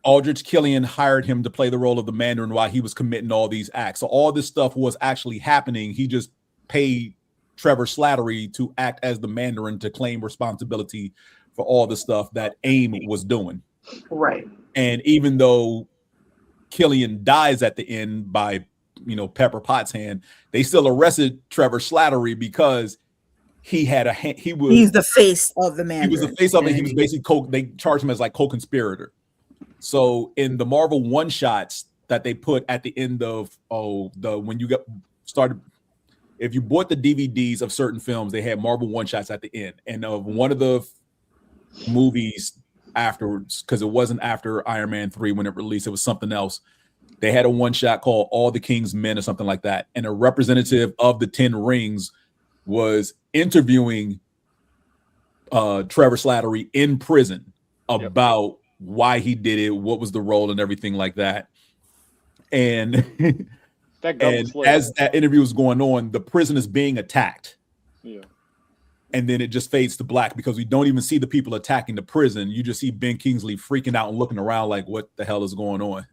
Aldrich Killian hired him to play the role of the Mandarin while he was committing all these acts. So all this stuff was actually happening. He just paid Trevor Slattery to act as the Mandarin to claim responsibility for all the stuff that AIM was doing. Right. And even though Killian dies at the end by, Pepper Potts' hand, they still arrested Trevor Slattery because he's the face of the Mandarin. He was the face of it. He was basically they charged him as like co-conspirator. So in the Marvel one-shots that they put at the end of when you started, if you bought the DVDs of certain films, they had Marvel one-shots at the end. And of one of the movies afterwards, because it wasn't after Iron Man 3 when it released, it was something else. They had a one-shot called All the King's Men or something like that. And a representative of the 10 Rings was interviewing Trevor Slattery in prison about why he did it, what was the role and everything like that. And, as that interview was going on, the prison is being attacked. Yeah. And then it just fades to black because we don't even see the people attacking the prison. You just see Ben Kingsley freaking out and looking around like, what the hell is going on?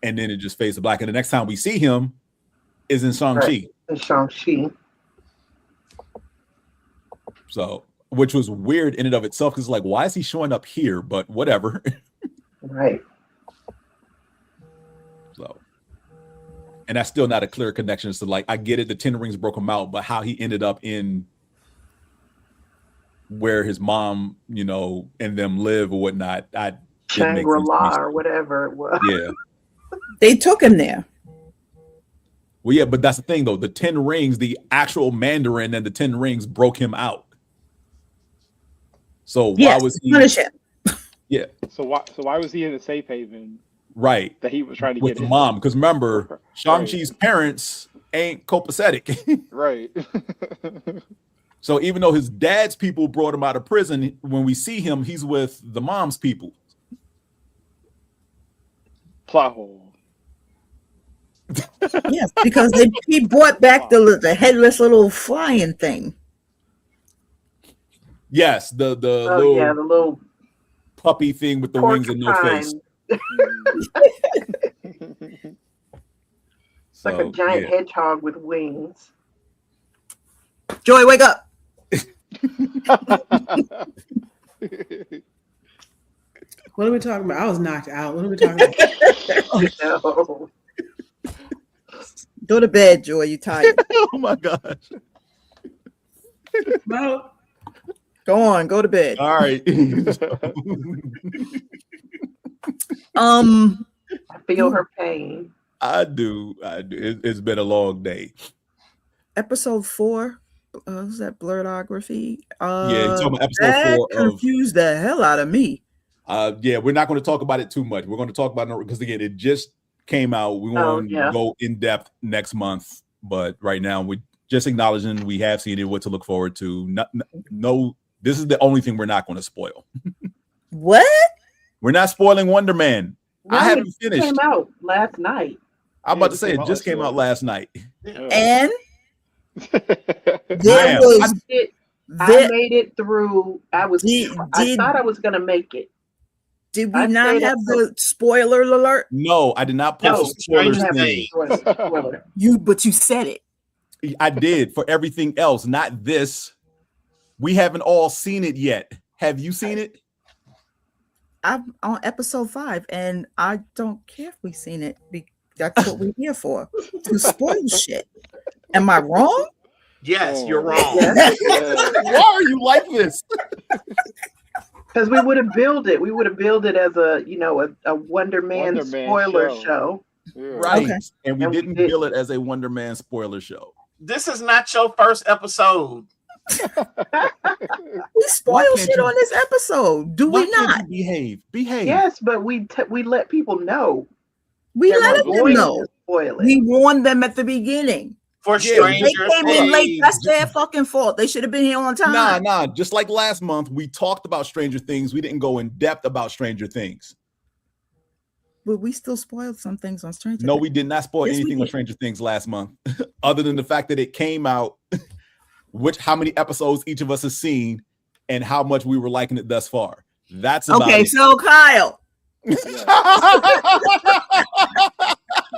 And then it just fades to black. And the next time we see him is in Shang-Chi. Shang-Chi. So, which was weird in and of itself because like, why is he showing up here? But whatever. Right. So, and that's still not a clear connection. So like, I get it. The 10 Rings broke him out, but how he ended up in where his mom, and them live or whatnot. Shangri-La or whatever it was. Yeah. They took him there. Well, yeah, but that's the thing though. The 10 Rings, the actual Mandarin and the 10 Rings broke him out. So why was he punish him? Yeah. So why was he in the safe haven? Right. That he was trying to with get the in? mom. Because remember, Shang-Chi's parents ain't copacetic. Right. So even though his dad's people brought him out of prison, when we see him, he's with the mom's people. Plot hole. Yes, because he brought back the headless little flying thing. Yes, the little puppy thing with the wings and no face. It's like a giant hedgehog with wings. Joy, wake up. What are we talking about? I was knocked out. What are we talking about? Oh, no. Go to bed, Joy. You tired. Oh my gosh. No. Go on, go to bed. All right. Um, I feel her pain. I do. It's been a long day. episode 4. Was that blurredography? Yeah, you're talking about episode that 4 confused the hell out of me. Yeah, we're not going to talk about it too much. We're going to talk about it because again, it just came out. We want to go in depth next month, but right now we're just acknowledging we have seen it, what to look forward to. No, this is the only thing we're not going to spoil. What? We're not spoiling Wonder Man. No, I haven't finished. It came out last night. I'm about to say it just came out last night. And Ma'am, I made it through. I thought I was going to make it. Did we not have the spoiler alert? No, I did not post the spoilers thing. But you said it. I did for everything else, not this. We haven't all seen it yet. Have you seen it? I'm on episode 5, and I don't care if we've seen it. That's what we're here for, to spoil shit. Am I wrong? Yes, you're wrong. Why are you like this? Because we would have billed it. We would have billed it as a Wonder Man spoiler show. Yeah. Right. Okay. And we didn't bill it as a Wonder Man spoiler show. This is not your first episode. We spoil shit on this episode. Do we not? Behave. Yes, but we let people know. We let them know. We warned them at the beginning. For strangers, they came in late. That's their fucking fault. They should have been here on time. Nah. Just like last month, we talked about Stranger Things. We didn't go in depth about Stranger Things. But we still spoiled some things on Stranger Things. No, we did not spoil anything on Stranger Things last month, other than the fact that it came out, how many episodes each of us has seen, and how much we were liking it thus far. That's about okay. It. So Kyle.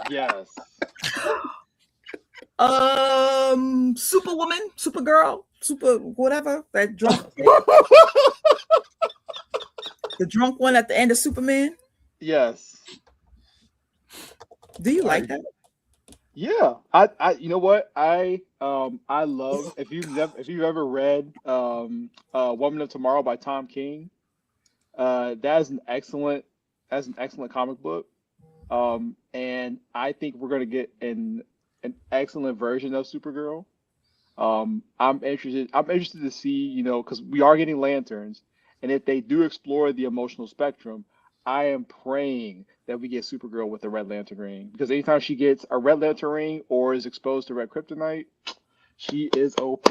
Yes. Superwoman, Supergirl, Super whatever, that drunk the drunk one at the end of Superman. Yes. Do you like that? Yeah. I you know what? I love if you've ever read Woman of Tomorrow by Tom King, that's an excellent comic book. And I think we're gonna get an excellent version of Supergirl. I'm interested to see, because we are getting lanterns, and if they do explore the emotional spectrum, I am praying that we get Supergirl with a Red Lantern ring, because anytime she gets a Red Lantern ring or is exposed to red kryptonite, she is OP.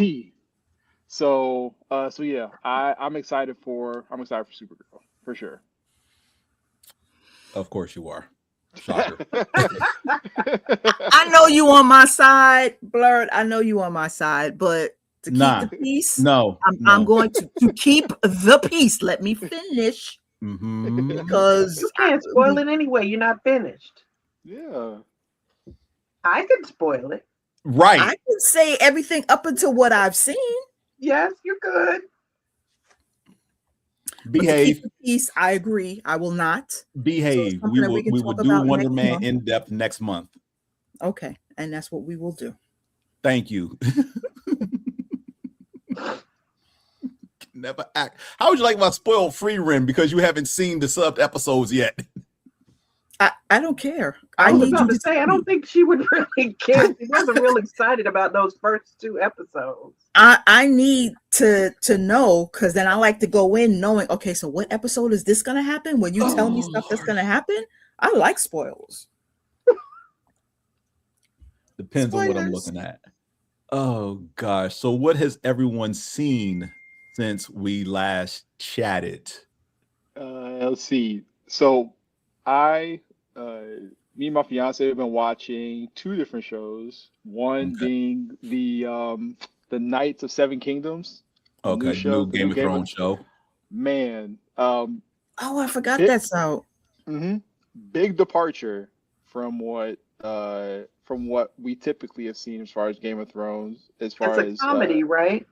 So yeah, I'm excited for Supergirl for sure. Of course you are. Shocker. I know you on my side, Blurred. I know you on my side, but to keep the peace, no. I'm going to keep the peace. Let me finish. Because you can't spoil it anyway. You're not finished. Yeah. I can spoil it. Right. I can say everything up until what I've seen. Yes, you're good. Behave. Keep the peace. I agree. I will not behave. So we will do Wonder Man in depth next month. Okay, and that's what we will do. Thank you. Never act. How would you like my spoiled free rim because you haven't seen the subbed episodes yet? I don't care. I was about to say I don't think she would really care. She wasn't real excited about those first 2 episodes. I need to know, because then I like to go in knowing, okay, so what episode is this gonna happen? When you tell me stuff that's gonna happen, I like spoilers. Depends on what I'm looking at. Oh gosh. So what has everyone seen since we last chatted? Let's see. So me and my fiance have been watching 2 different shows. One being the Knights of Seven Kingdoms. Okay, new Game of Thrones show. Man. I forgot that's out. Big departure from from what we typically have seen as far as Game of Thrones. As far It's as a comedy, right?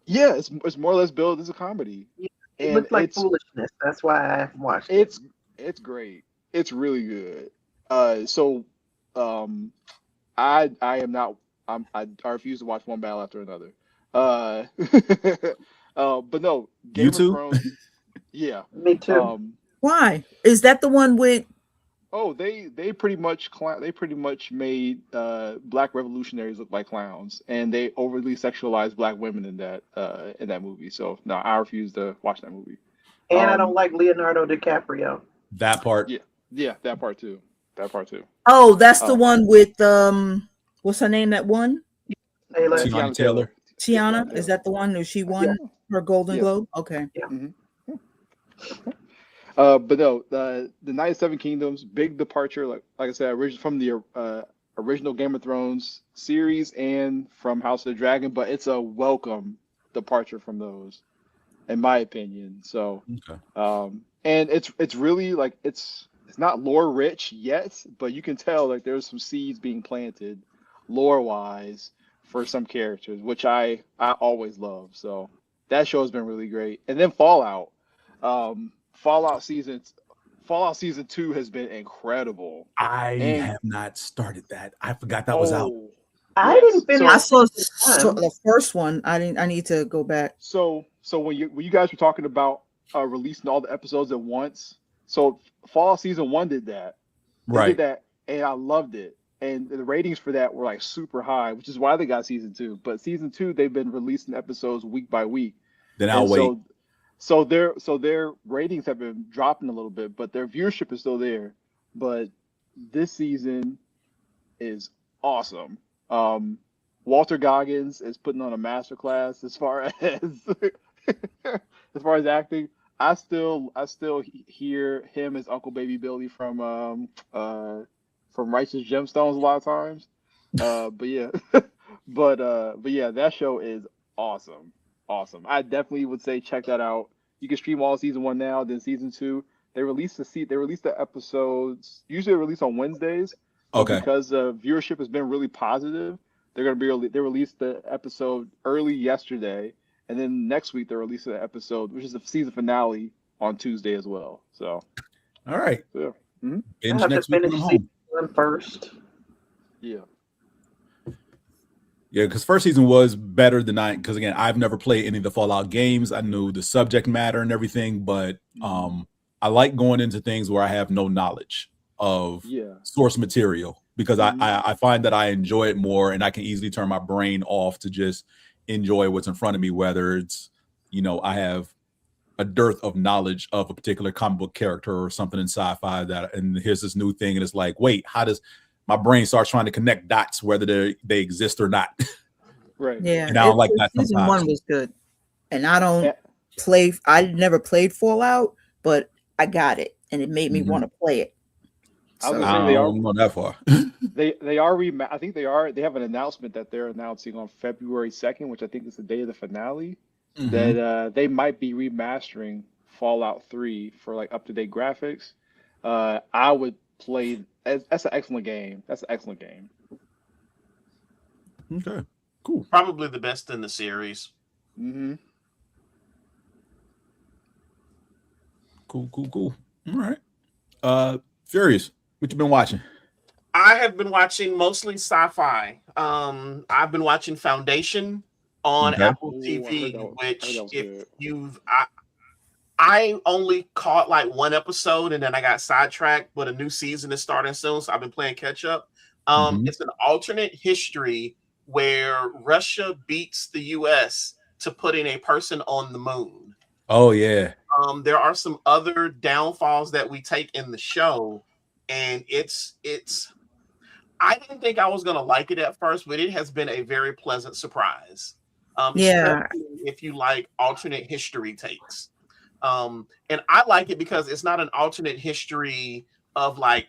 yeah, it's more or less billed as a comedy, Yeah, it and looks like foolishness. That's why I watched it. it's great. It's really good. So, I am not. I refuse to watch one battle after another. Uh, but no, You Game of too? Thrones. Yeah. Me too. Why? Is that the one with? Oh, they pretty much made black revolutionaries look like clowns, and they overly sexualized black women in that movie. So no, I refuse to watch that movie. And I don't Um, like Leonardo DiCaprio. That part. yeah, yeah, that part too. That part too. Oh, that's the Uh, one with what's her name? That one, Taylor. Tiana Taylor. Yeah, Tiana. Is that the one who she won Yeah. her Golden Yeah. Globe? Okay. Mhm. But no, the Night of Seven Kingdoms, big departure. Like I said, from the original Game of Thrones series and from House of the Dragon, but it's a welcome departure from those, in my opinion. So, Okay. and it's really like it's not lore rich yet, but you can tell like there's some seeds being planted, lore wise, for some characters, which I always love. So that show has been really great. And then Fallout. Um, Fallout season Fallout season 2 has been incredible. I And have not started that. I forgot that was out. I yes. didn't finish I saw season one. the first one. I didn't. I need to go back. So when you guys were talking about releasing all the episodes at once, so Fallout season 1 did that. They Right. did that, and I loved it. And the ratings for that were like super high, which is why they got season 2. But season 2, they've been releasing episodes week by week. Then I'll And wait. so their ratings have been dropping a little bit, but their viewership is still there. But this season is awesome. Walter Goggins is putting on a masterclass as far as as far as acting. I still hear him as Uncle Baby Billy from Righteous Gemstones a lot of times. But yeah, but yeah, that show is awesome. Awesome. I definitely would say check that out. You can stream all season 1 now, then season 2. They release the episodes. Usually they release on Wednesdays. But Okay. because viewership has been really positive, they released the episode early yesterday, and then next week they're releasing the episode, which is the season finale, on Tuesday as well. So All right. yeah. I Binge have to next week when finish I'm season home. 1 first. Yeah. Yeah, because first season was better than because again, I've never played any of the Fallout games. I knew the subject matter and everything, but I like going into things where I have no knowledge of Yeah. source material because Mhm. I find that I enjoy it more and I can easily turn my brain off to just enjoy what's in front of me, whether it's, I have a dearth of knowledge of a particular comic book character or something in sci-fi and here's this new thing and it's like, wait, how does my brain starts trying to connect dots whether they exist or not. Right. Yeah, And I don't like that season sometimes. 1 was good, and I don't Yeah. play. I never played Fallout, but I got it, and it made me Mhm. want to play it. I was So, gonna say I they are don't go that far. they are I think they have an announcement that they're announcing on February 2nd, which I think is the day of the finale, Mhm. that they might be remastering Fallout 3 for like up-to-date graphics. I would play. That's an excellent game. That's an excellent game. Okay, cool. Probably the best in the series. Mm-hmm. Cool. All right. Furious, what you been watching? I have been watching mostly sci-fi. I've been watching Foundation on Okay. Apple Ooh, TV, I heard that which was if good. I only caught like one episode and then I got sidetracked, but a new season is starting soon, so I've been playing catch up. Mhm. It's an alternate history where Russia beats the US to putting a person on the moon. Oh yeah. There are some other downfalls that we take in the show, and it's I didn't think I was gonna like it at first, but it has been a very pleasant surprise. Yeah. Especially if you like alternate history takes. And I like it because it's not an alternate history of like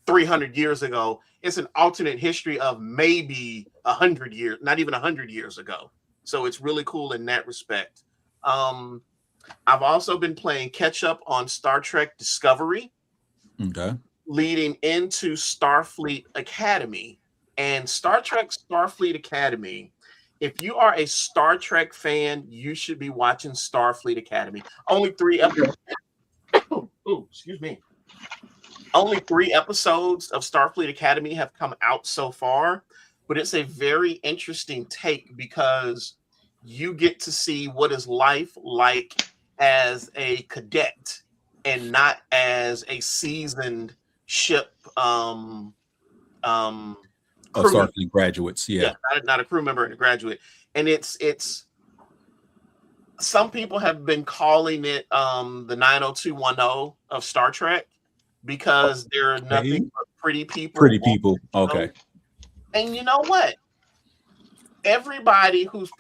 300 years ago. It's an alternate history of maybe 100 years, not even 100 years ago. So it's really cool in that respect. I've also been playing catch up on Star Trek Discovery, Okay. leading into Starfleet Academy. And Star Trek Starfleet Academy, if you are a Star Trek fan, you should be watching Starfleet Academy. Only 3 episodes. Excuse me. Only 3 episodes of Starfleet Academy have come out so far, but it's a very interesting take because you get to see what is life like as a cadet and not as a seasoned ship crew Starfleet graduates. Yeah. not a crew member and a graduate. And it's some people have been calling it the 90210 of Star Trek because there are nothing but pretty people. Pretty people. Okay. And you know what? Everybody who's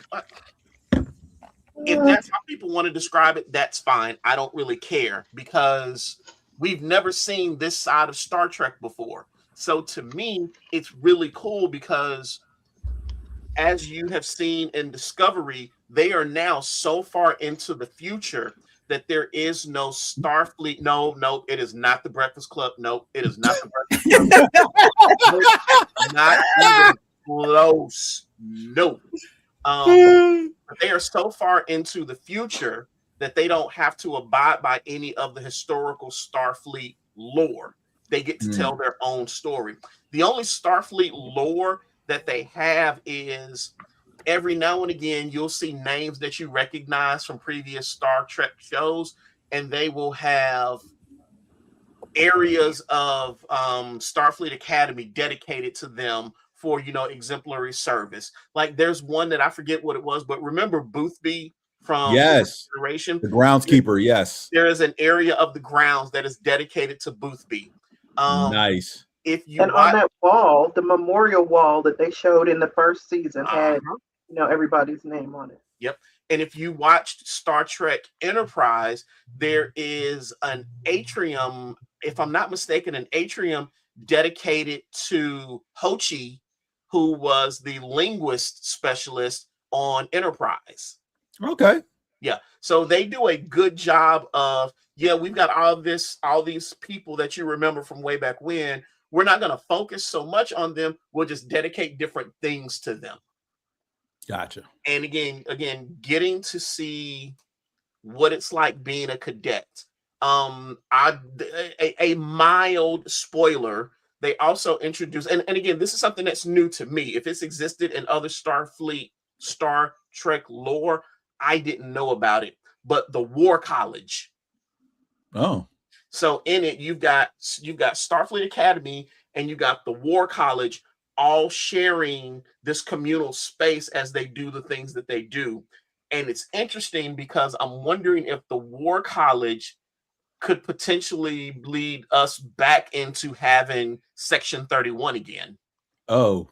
if that's how people want to describe it, that's fine. I don't really care because we've never seen this side of Star Trek before. So to me, it's really cool because as you have seen in Discovery, they are now so far into the future that there is no Starfleet. No, it is not the Breakfast Club. No, it is not the Breakfast Club. Not even close. No. But they are so far into the future that they don't have to abide by any of the historical Starfleet lore. They get to tell their own story. The only Starfleet lore that they have is every now and again you'll see names that you recognize from previous Star Trek shows, and they will have areas of Starfleet Academy dedicated to them for, exemplary service. Like there's one that I forget what it was, but remember Boothby from Generation? The groundskeeper, yes. There is an area of the grounds that is dedicated to Boothby. Nice. If you on that wall, the memorial wall that they showed in the first season had, everybody's name on it. Yep. And if you watched Star Trek Enterprise, there is an atrium, if I'm not mistaken, an atrium dedicated to Hochi, who was the linguist specialist on Enterprise. Okay. Yeah. So they do a good job of, we've got all these people that you remember from way back when. We're not going to focus so much on them. We'll just dedicate different things to them. Gotcha. And again, getting to see what it's like being a cadet. A mild spoiler. They also introduce, and again, this is something that's new to me. If it's existed in other Star Trek lore, I didn't know about it. But the War College. Oh. So in it, you've got Starfleet Academy and you got the War College all sharing this communal space as they do the things that they do. And it's interesting because I'm wondering if the War College could potentially lead us back into having Section 31 again. Oh.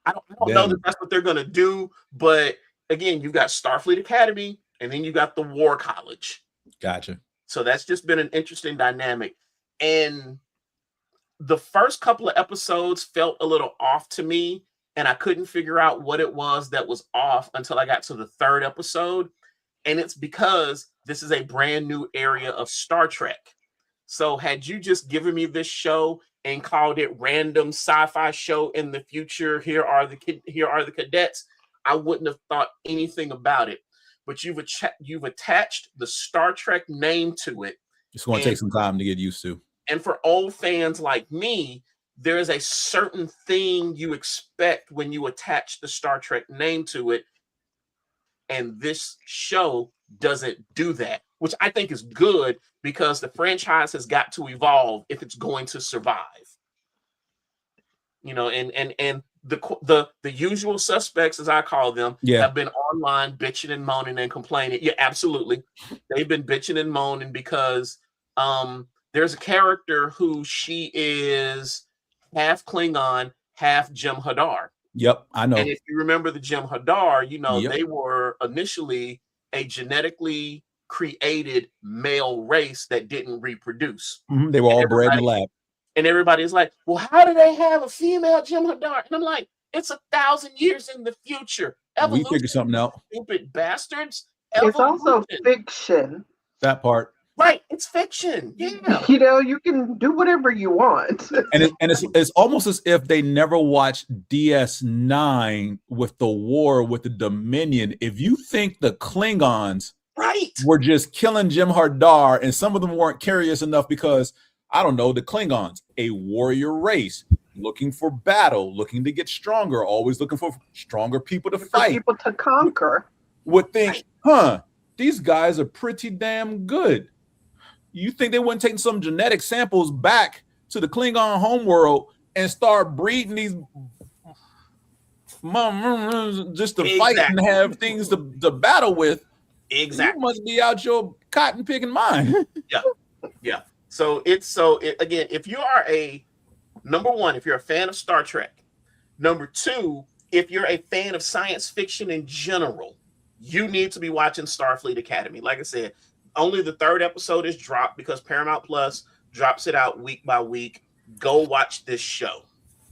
I don't know that that's what they're going to do, but again, you've got Starfleet Academy and then you got the War College. Gotcha. So that's just been an interesting dynamic. And the first couple of episodes felt a little off to me, and I couldn't figure out what it was that was off until I got to the 3rd episode. And it's because this is a brand new area of Star Trek. So had you just given me this show and called it random sci-fi show in the future, here are the cadets, I wouldn't have thought anything about it. But you've attached the Star Trek name to it. It's going to take some time to get used to. And for old fans like me, there is a certain thing you expect when you attach the Star Trek name to it. And this show doesn't do that, which I think is good because the franchise has got to evolve if it's going to survive. And the usual suspects, as I call them, have been online bitching and moaning and complaining. Yeah, absolutely. They've been bitching and moaning because there's a character who she is half Klingon, half Jem'Hadar. Yep, I know. And if you remember the Jem'Hadar, they were initially a genetically created male race that didn't reproduce. Mm-hmm. They were all bred in the lab. And everybody's like, well, how do they have a female Jem'Hadar? And I'm like, it's 1,000 years in the future. Evolution, we figured something out. Stupid bastards. It's also fiction. That part. Right, it's fiction. Yeah. You know, you can do whatever you want. And it's almost as if they never watched DS9 with the war with the Dominion. If you think the Klingons were just killing Jem'Hadar, and some of them weren't curious enough because, I don't know, the Klingons, a warrior race, looking for battle, looking to get stronger, always looking for stronger people to fight. People to conquer. Would think, these guys are pretty damn good. You think they wouldn't take some genetic samples back to the Klingon homeworld and start breeding these just to fight and have things to battle with? Exactly. You must be out your cotton picking mind. Yeah. So again, if you are number one, if you're a fan of Star Trek, number two, if you're a fan of science fiction in general, you need to be watching Starfleet Academy. Like I said, only the 3rd episode is dropped because Paramount Plus drops it out week by week. Go watch this show.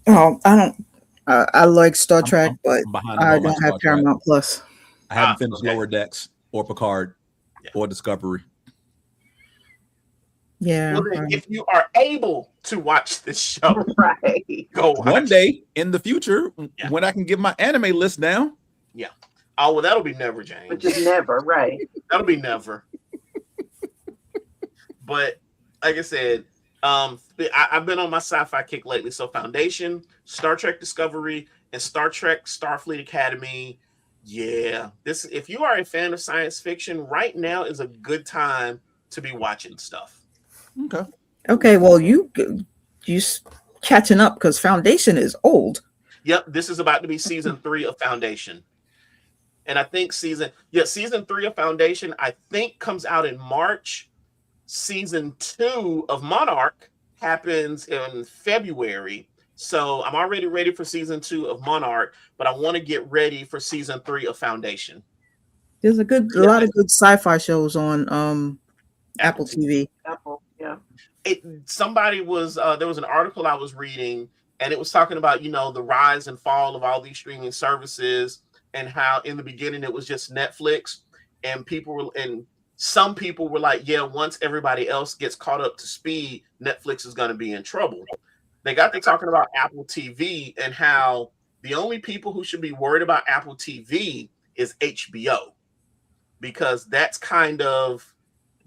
Oh, I don't. I like Star Trek, but I don't have Paramount Plus. I haven't finished Lower Decks or Picard or Discovery. Yeah. Well, then, if you are able to watch this show, go watch. One day in the future, when I can get my anime list down. Yeah. Oh, well, that'll be never, James. Which is never, right? That'll be never. But like I said, I've been on my sci-fi kick lately. So Foundation, Star Trek Discovery, and Star Trek Starfleet Academy. Yeah, if you are a fan of science fiction, right now is a good time to be watching stuff. Okay. Well, you catching up because Foundation is old. Yep, this is about to be season 3 of Foundation. And I think season 3 of Foundation, I think, comes out in March. Season 2 of Monarch happens in February. So I'm already ready for season 2 of Monarch, but I want to get ready for season 3 of Foundation. There's a lot of good sci-fi shows on Apple TV. Apple, yeah. There was an article I was reading, and it was talking about, the rise and fall of all these streaming services, and how in the beginning it was just Netflix, and some people were like, yeah, once everybody else gets caught up to speed, Netflix is going to be in trouble. They got to talking about Apple TV and how the only people who should be worried about Apple TV is HBO, because that's kind of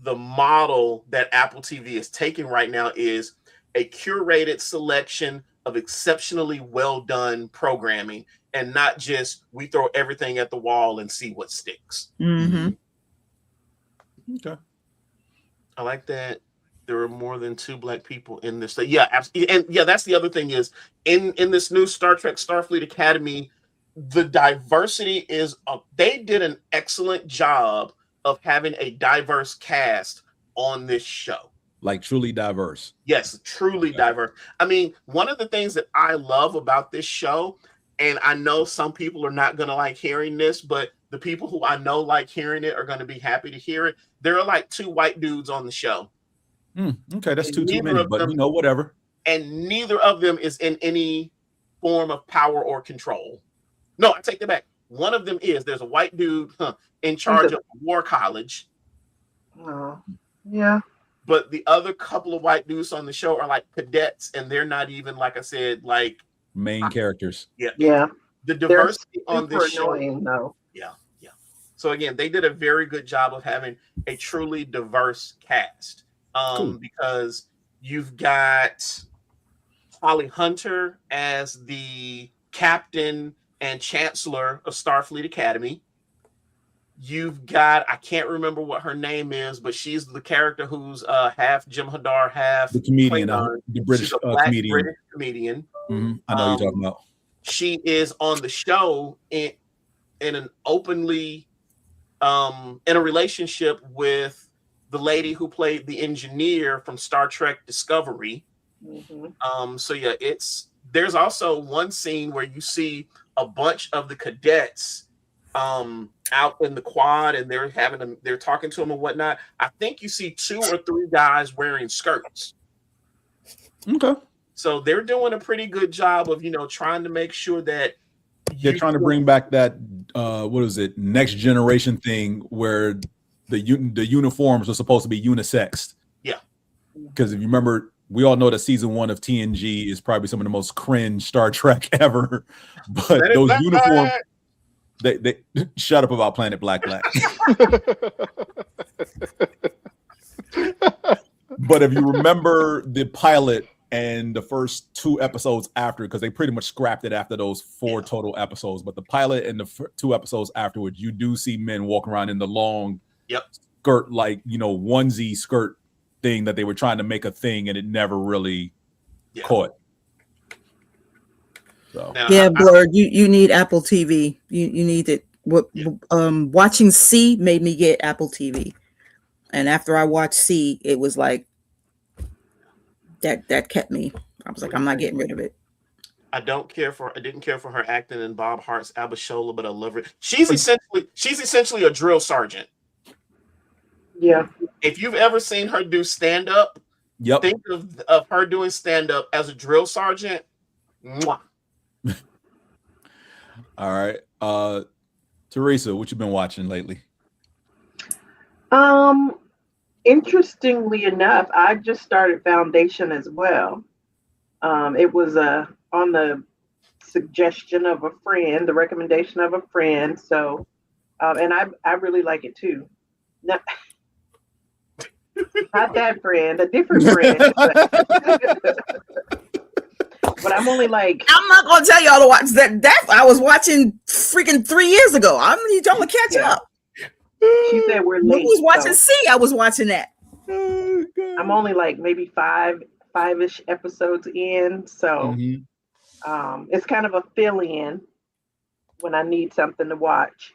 the model that Apple TV is taking right now, is a curated selection of exceptionally well done programming, and not just we throw everything at the wall and see what sticks. Mm-hmm. Okay. I like that there are more than 2 Black people in this. Yeah, absolutely. And yeah, that's the other thing is in this new Star Trek Starfleet Academy, the diversity is they did an excellent job of having a diverse cast on this show. Like truly diverse. Yes, truly diverse. I mean, one of the things that I love about this show, and I know some people are not going to like hearing this, but the people who I know like hearing it are going to be happy to hear it. There are like 2 white dudes on the show. Okay, that's too many, but whatever. And neither of them is in any form of power or control. No, I take that back. One of them is. There's a white dude in charge of War College. Oh, yeah. But the other couple of white dudes on the show are like cadets, and they're not even, like I said, like main characters. Yeah. The diversity on this annoying, show. Though. Yeah. So again, they did a very good job of having a truly diverse cast. Cool. Because you've got Holly Hunter as the captain and chancellor of Starfleet Academy. You've got, I can't remember what her name is, but she's the character who's half Jem'Hadar, half the comedian, the British comedian. British comedian. Mm-hmm. I know you're talking about. She is on the show in an openly in a relationship with the lady who played the engineer from Star Trek Discovery. Mm-hmm. So yeah, there's also one scene where you see a bunch of the cadets out in the quad, and they're talking to him and whatnot. I think you see 2 or 3 guys wearing skirts. Okay. So they're doing a pretty good job of, trying to make sure that they're trying to bring back that what is it, next generation thing where the uniforms are supposed to be unisex. Yeah. Because if you remember, we all know that season 1 of TNG is probably some of the most cringe Star Trek ever. But those uniforms, they shut up about Planet Black. But if you remember the pilot and the first 2 episodes after, because they pretty much scrapped it after those 4 total episodes, but the pilot and the 2 episodes afterwards, you do see men walking around in the long skirt, like, onesie skirt thing that they were trying to make a thing, and it never really caught. So yeah, Blurred, you need Apple TV. You need it. Watching C made me get Apple TV, and after I watched C, it was like that kept me. I was like, I'm not getting rid of it. I didn't care for her acting in Bob Hart's Abishola, but I love her. She's essentially a drill sergeant. Yeah. If you've ever seen her do stand up, think of her doing stand up as a drill sergeant. Mwah. All right. Teresa, what you been watching lately? Interestingly enough, I just started Foundation as well. It was on the suggestion of a friend, the recommendation of a friend. So, and I really like it too. Not that friend, a different friend. But I'm only like, I'm not gonna tell y'all to watch that I was watching freaking 3 years ago. I need y'all to catch up. She said we're late. Who was watching C? I was watching that. I'm only like maybe five-ish episodes in, so it's kind of a fill-in when I need something to watch.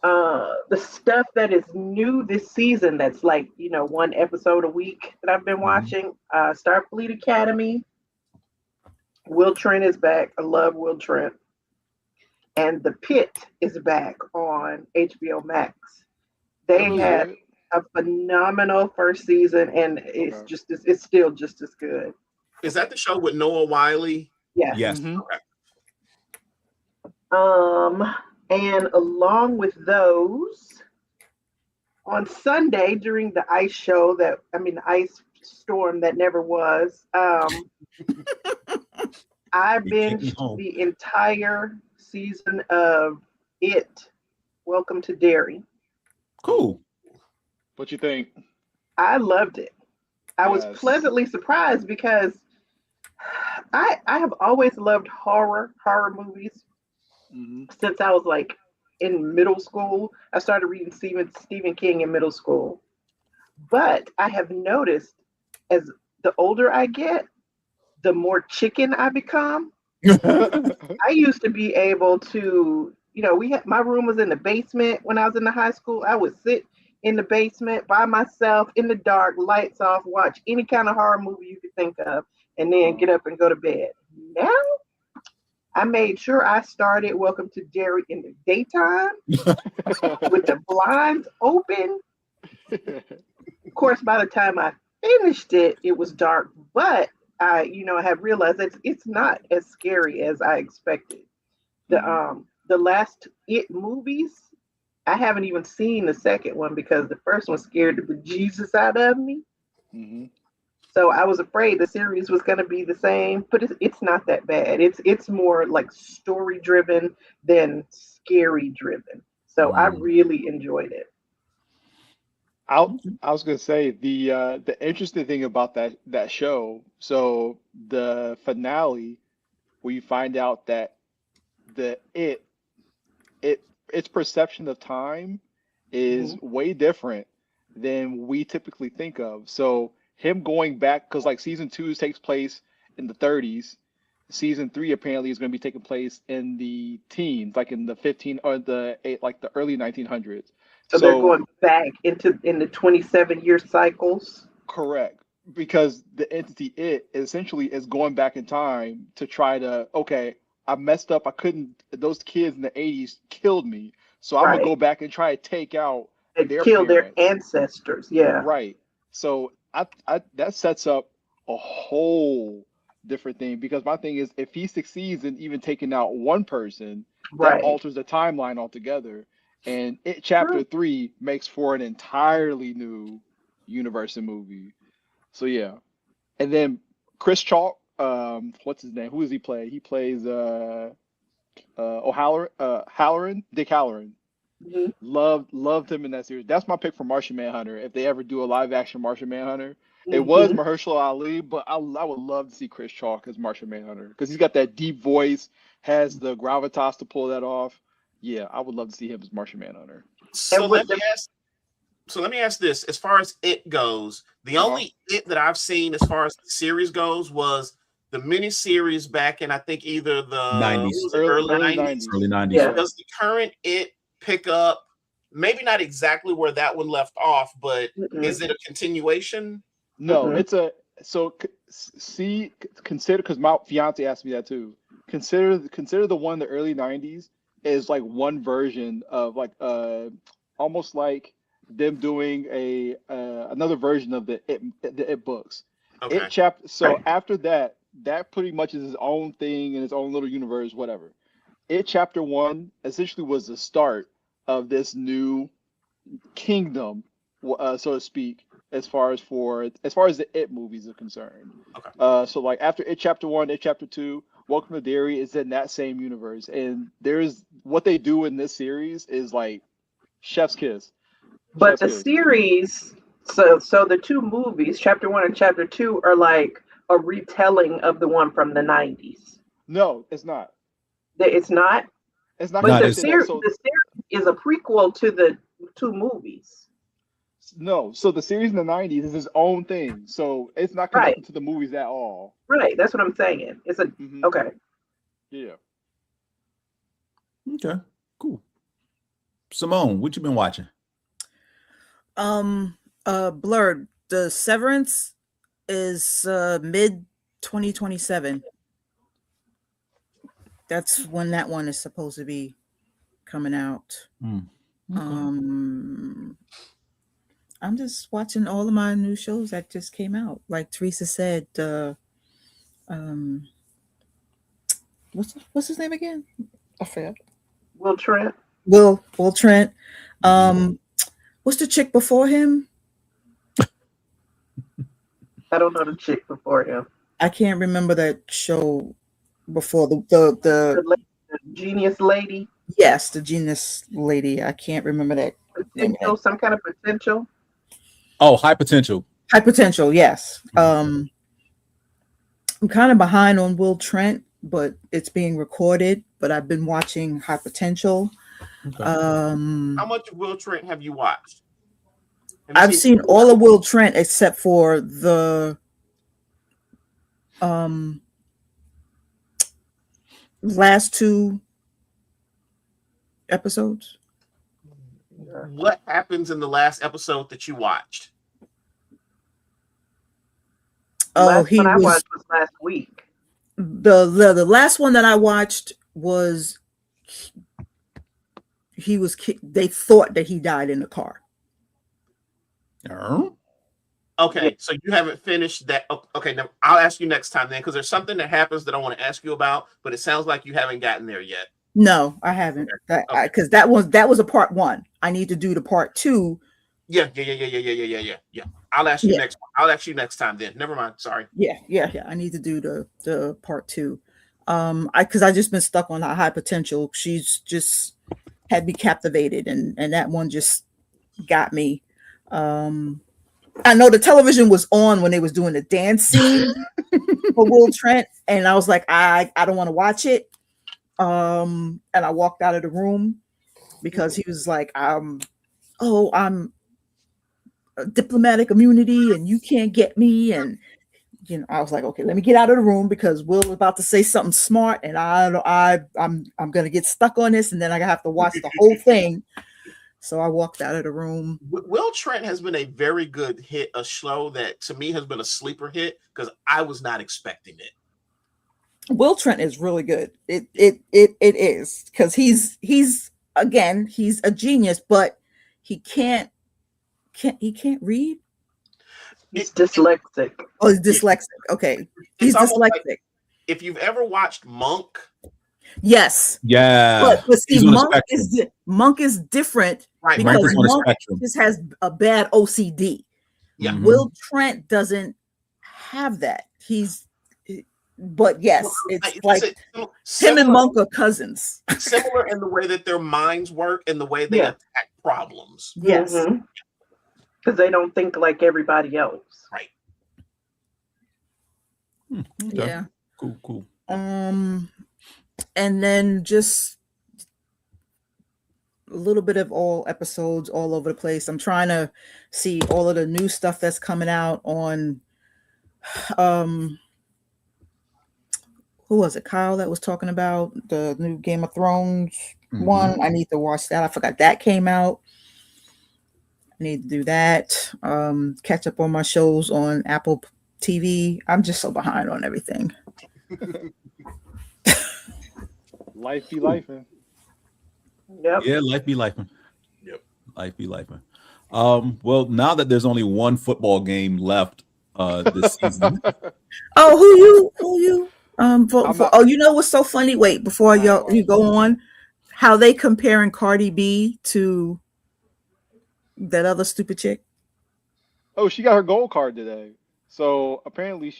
The stuff that is new this season, that's like 1 episode a week that I've been watching. Starfleet Academy. Will Trent is back. I love Will Trent. And The Pit is back on HBO Max. They had a phenomenal first season, and it's still just as good. Is that the show with Noah Wiley? Yeah. Yes. Okay. And along with those, on Sunday during the ice show the ice storm that never was, I binged the entire season of It, Welcome to Derry. Cool. What you think? I loved it. I was pleasantly surprised because I have always loved horror movies since I was like in middle school. I started reading Stephen King in middle school. But I have noticed as the older I get, the more chicken I become. I used to be able to, my room was in the basement when I was in the high school. I would sit in the basement by myself in the dark, lights off, watch any kind of horror movie you could think of, and then get up and go to bed. Now, I made sure I started Welcome to Derry in the daytime with the blinds open. Of course, by the time I finished it, it was dark, but I have realized that it's not as scary as I expected. The last It movies, I haven't even seen the second one because the first one scared the bejesus out of me. So I was afraid the series was going to be the same, but it's not that bad. It's more like story driven than scary driven. So I really enjoyed it. I was gonna say the interesting thing about that show. So the finale, where you find out that its perception of time is way different than we typically think of. So him going back, because like season 2 takes place in the 30s, season 3 apparently is going to be taking place in the teens, like in the 15 or the early 1900s. So they're going back in the 27-year cycles. Correct, because the entity It essentially is going back in time to try to, okay, I messed up. Those kids in the 80s killed me, so I'm gonna go back and try to take out kill their ancestors. Yeah, right. So I that sets up a whole different thing, because my thing is, if he succeeds in even taking out one person, that alters the timeline altogether. and It Chapter 3 makes for an entirely new universe and movie. So yeah, and then Chris Chalk, what's his name? Who does he play? He plays Halloran, Dick Halloran. Mhm. Loved him in that series. That's my pick for Martian Manhunter. If they ever do a live action Martian Manhunter, it was Mhm. Mahershala Ali, but I would love to see Chris Chalk as Martian Manhunter because he's got that deep voice, has the gravitas to pull that off. Yeah, I would love to see him as Martian Manhunter. So And let with me ask. So let me ask this: as far as It goes, the only It that I've seen as far as the series goes was the miniseries back in I think either the 90s. early Early 90s. 90s. Early 90s. Yeah. Does the current It pick up? Maybe not exactly where that one left off, but is it a continuation? No, Mhm. it's a consider because my fiance asked me that too. Consider the one in the early 90s is like one version of like almost like them doing a another version of the It books. Okay. So after that, that pretty much is his own thing in its own little universe, whatever. It Chapter 1 essentially was the start of this new kingdom, so to speak, as far as the It movies are concerned. Okay. So like after It Chapter 1, It Chapter 2, Welcome to Derry is in that same universe, and there's what they do in this series is like chef's kiss. But Chef's the kiss. series, so the two movies, Chapter 1 and Chapter 2, are like a retelling of the one from the 90s. No, it's not. It's not. It's not But connected. the series is a prequel to the two movies. No, so the series in the 90s is its own thing, so it's not Right. connected to the movies at all. Right. That's what I'm saying. It's a okay. Yeah. Okay, cool. Simone, what you been watching? Blurred. The Severance is mid 2027. That's when that one is supposed to be coming out. Okay. I'm just watching all of my new shows that just came out. Like Teresa said, what's his name again? I forgot. Will Trent. Will Trent. What's the chick before him? I don't know the chick before him. I can't remember that show before the Genius Lady. Yes, the Genius Lady. I can't remember that. Potential, some kind of potential. Oh, High Potential. High Potential, yes. I'm kind of behind on Will Trent, but it's being recorded. But I've been watching High Potential. Okay. How much of Will Trent have you watched? I've seen all of Will Trent except for the last two episodes. What happens in the last episode that you watched? I watched was last week. The last one that I watched was they thought that he died in the car. Okay, so you haven't finished that. Okay, now I'll ask you next time then, because there's something that happens that I want to ask you about, but it sounds like you haven't gotten there yet. No, I haven't. Because that was a part 1. I need to do the part 2. Yeah. I'll ask you next. I'll ask you next time then. Never mind. Sorry. Yeah. I need to do the part 2. Because I just been stuck on that High Potential. She's just had me captivated, and that one just got me. I know the television was on when they was doing the dance scene for Will Trent, and I was like, I don't want to watch it. And I walked out of the room because he was like, I'm diplomatic immunity and you can't get me. And I was like, okay, let me get out of the room because Will is about to say something smart, and I'm gonna get stuck on this, and then I have to watch the whole thing. So I walked out of the room. Will Trent has been a very good hit, a show that to me has been a sleeper hit because I was not expecting it. Will Trent is really good. It is because he's a genius, but he can't read. He's dyslexic. Oh, he's dyslexic. Okay, he's dyslexic. Like if you've ever watched Monk, Yes. Yeah. But see, He's on the spectrum. Monk is different Right. because Monk is on the Monk spectrum. just has a bad OCD. Yeah. Mhm. Will Trent doesn't have that. But yes, it's like him and Monk are cousins. Similar in the way that their minds work and the way they attack problems. Yes. Because they don't think like everybody else. Right. Okay. Yeah. Cool. And then just a little bit of all episodes all over the place. I'm trying to see all of the new stuff that's coming out on who was it? Kyle that was talking about the new Game of Thrones one. I need to watch that. I forgot that came out. I need to do that. Catch up on my shows on Apple TV. I'm just so behind on everything. Life be lifing. Yep. Yeah, life be lifing. Yep. Life be lifing. Well, now that there's only one football game left this season. Oh, who you you know what's so funny? Wait, before you go on, how they comparing Cardi B to that other stupid chick? Oh, she got her gold card today. So apparently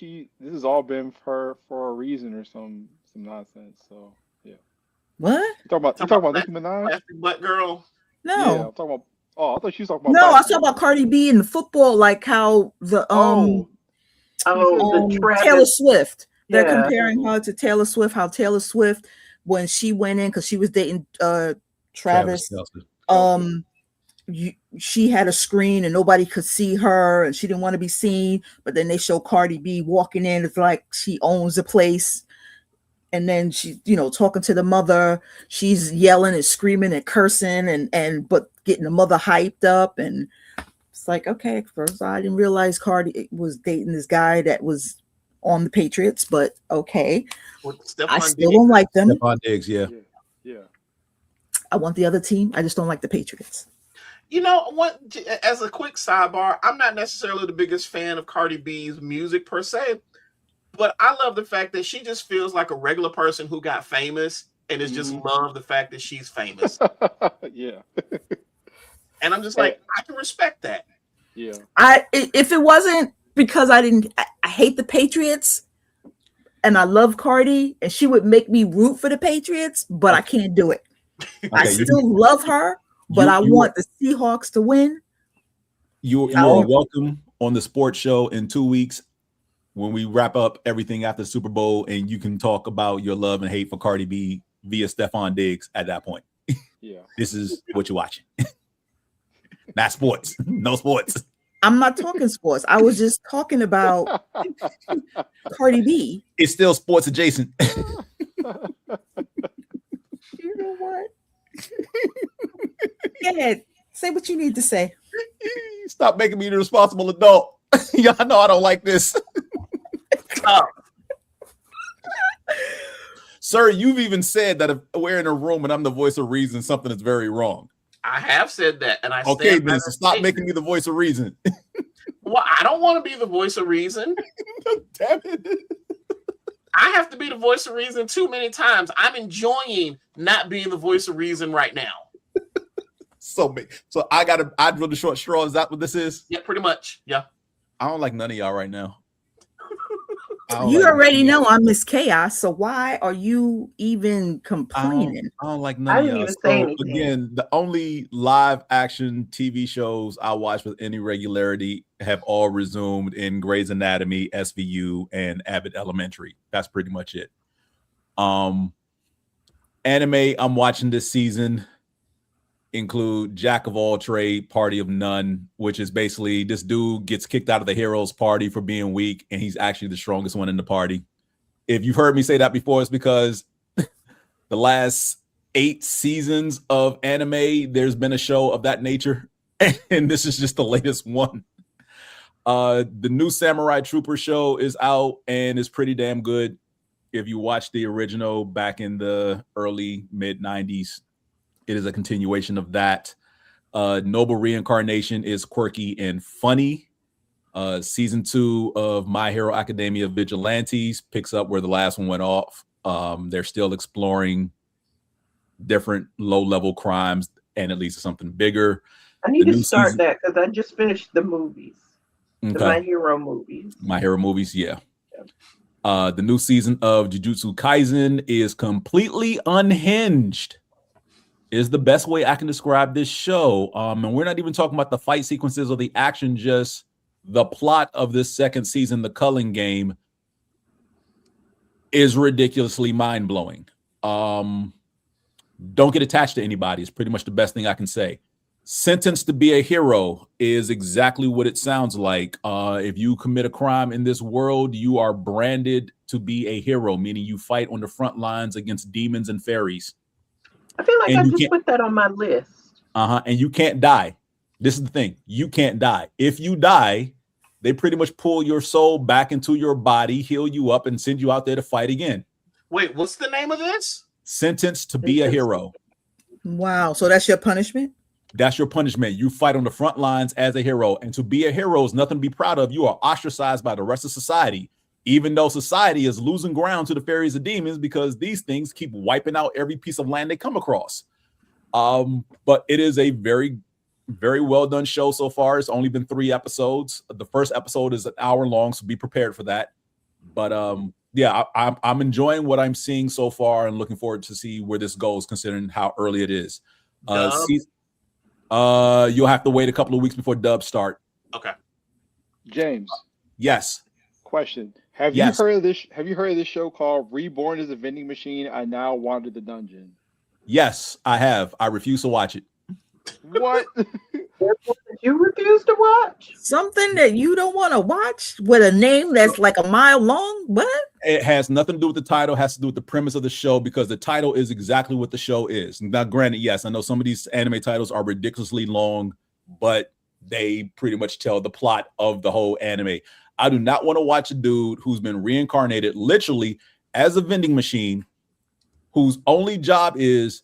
this has all been for a reason or some nonsense. So yeah. What? You talking about Nicki Minaj? Plastic butt girl. No. Yeah, I'm talking about. Oh, I thought she was talking about. No, I was talking about Cardi B in the football, like how the Taylor Swift. They're comparing her to Taylor Swift. How Taylor Swift, when she went in because she was dating Travis, she had a screen and nobody could see her, and she didn't want to be seen. But then they show Cardi B walking in. It's like she owns the place. And then she, talking to the mother, she's yelling and screaming and cursing but getting the mother hyped up. And it's like, okay, first I didn't realize Cardi was dating this guy that was on the Patriots, but okay. I still don't like them. Stephon Diggs, yeah. I want the other team. I just don't like the Patriots. You know what? As a quick sidebar, I'm not necessarily the biggest fan of Cardi B's music per se. But I love the fact that she just feels like a regular person who got famous and is just love the fact that she's famous. Yeah. And I'm just like, I can respect that. Yeah. If it wasn't because I hate the Patriots and I love Cardi and she would make me root for the Patriots, but I can't do it. I still love her, but I want the Seahawks to win. You are welcome on the sports show in 2 weeks. When we wrap up everything after the Super Bowl, and you can talk about your love and hate for Cardi B via Stephon Diggs at that point. Yeah. This is what you're watching. Not sports. No sports. I'm not talking sports. I was just talking about Cardi B. It's still sports adjacent. You know what? Go ahead. Say what you need to say. Stop making me the responsible adult. Y'all know I don't like this. Sir, you've even said that if we're in a room and I'm the voice of reason, something is very wrong. I have said that, and I okay, then so stop making me the voice of reason. Well, I don't want to be the voice of reason. Damn it. I have to be the voice of reason too many times. I'm enjoying not being the voice of reason right now. So I drew the short straw. Is that what this is? Yeah, pretty much. Yeah. I don't like none of y'all right now. You already know I'm Miss Chaos, so why are you even complaining? I don't like none of y'all. So again, the only live action TV shows I watch with any regularity have all resumed in Grey's Anatomy, SVU, and Abbott Elementary. That's pretty much it. Anime I'm watching this season include Jack of all trade, Party of none, which is basically this dude gets kicked out of the heroes party for being weak, and he's actually the strongest one in the party. If you've heard me say that before, it's because the last 8 seasons of anime, there's been a show of that nature, and this is just the latest one. The new Samurai Trooper show is out, and it's pretty damn good. If you watch the original back in the early mid-90s, it is a continuation of that. Noble Reincarnation is quirky and funny. Season 2 of My Hero Academia Vigilantes picks up where the last one went off. They're still exploring different low-level crimes, and it leads to something bigger. I need to start that because I just finished the movies, the My Hero movies. My Hero movies, yeah. The new season of Jujutsu Kaisen is completely unhinged. Is the best way I can describe this show. And we're not even talking about the fight sequences or the action, just the plot of this second season, The Culling Game, is ridiculously mind-blowing. Don't get attached to anybody. It's pretty much the best thing I can say. Sentenced to be a hero is exactly what it sounds like. If you commit a crime in this world, you are branded to be a hero, meaning you fight on the front lines against demons and fairies. I feel like I just put that on my list. And you can't die. This is the thing. You can't die. If you die, they pretty much pull your soul back into your body, heal you up, and send you out there to fight again. Wait, what's the name of this? Sentenced to be a hero. Wow. So that's your punishment? That's your punishment. You fight on the front lines as a hero. And to be a hero is nothing to be proud of. You are ostracized by the rest of society, even though society is losing ground to the fairies and demons because these things keep wiping out every piece of land they come across. But it is a very, very well done show so far. It's only been 3 episodes. The first episode is an hour long, so be prepared for that. But yeah, I'm enjoying what I'm seeing so far and looking forward to see where this goes, considering how early it is. You'll have to wait a couple of weeks before dubs start. Okay. James. Yes. Question. Have you heard of this? Have you heard of this show called Reborn as a Vending Machine? I Now Wander the Dungeon. Yes, I have. I refuse to watch it. What? You refuse to watch something that you don't want to watch with a name that's like a mile long? What? It has nothing to do with the title. It has to do with the premise of the show because the title is exactly what the show is. Now, granted, yes, I know some of these anime titles are ridiculously long, but they pretty much tell the plot of the whole anime. I do not want to watch a dude who's been reincarnated literally as a vending machine, whose only job is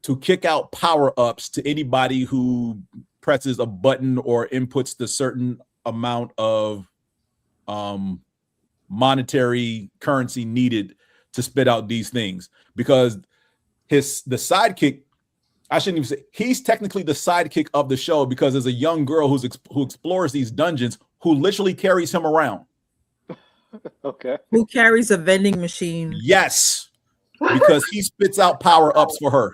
to kick out power-ups to anybody who presses a button or inputs the certain amount of monetary currency needed to spit out these things. Because the sidekick, I shouldn't even say, he's technically the sidekick of the show because there's a young girl who explores these dungeons who literally carries him around. Okay. Who carries a vending machine? Yes, because he spits out power-ups for her.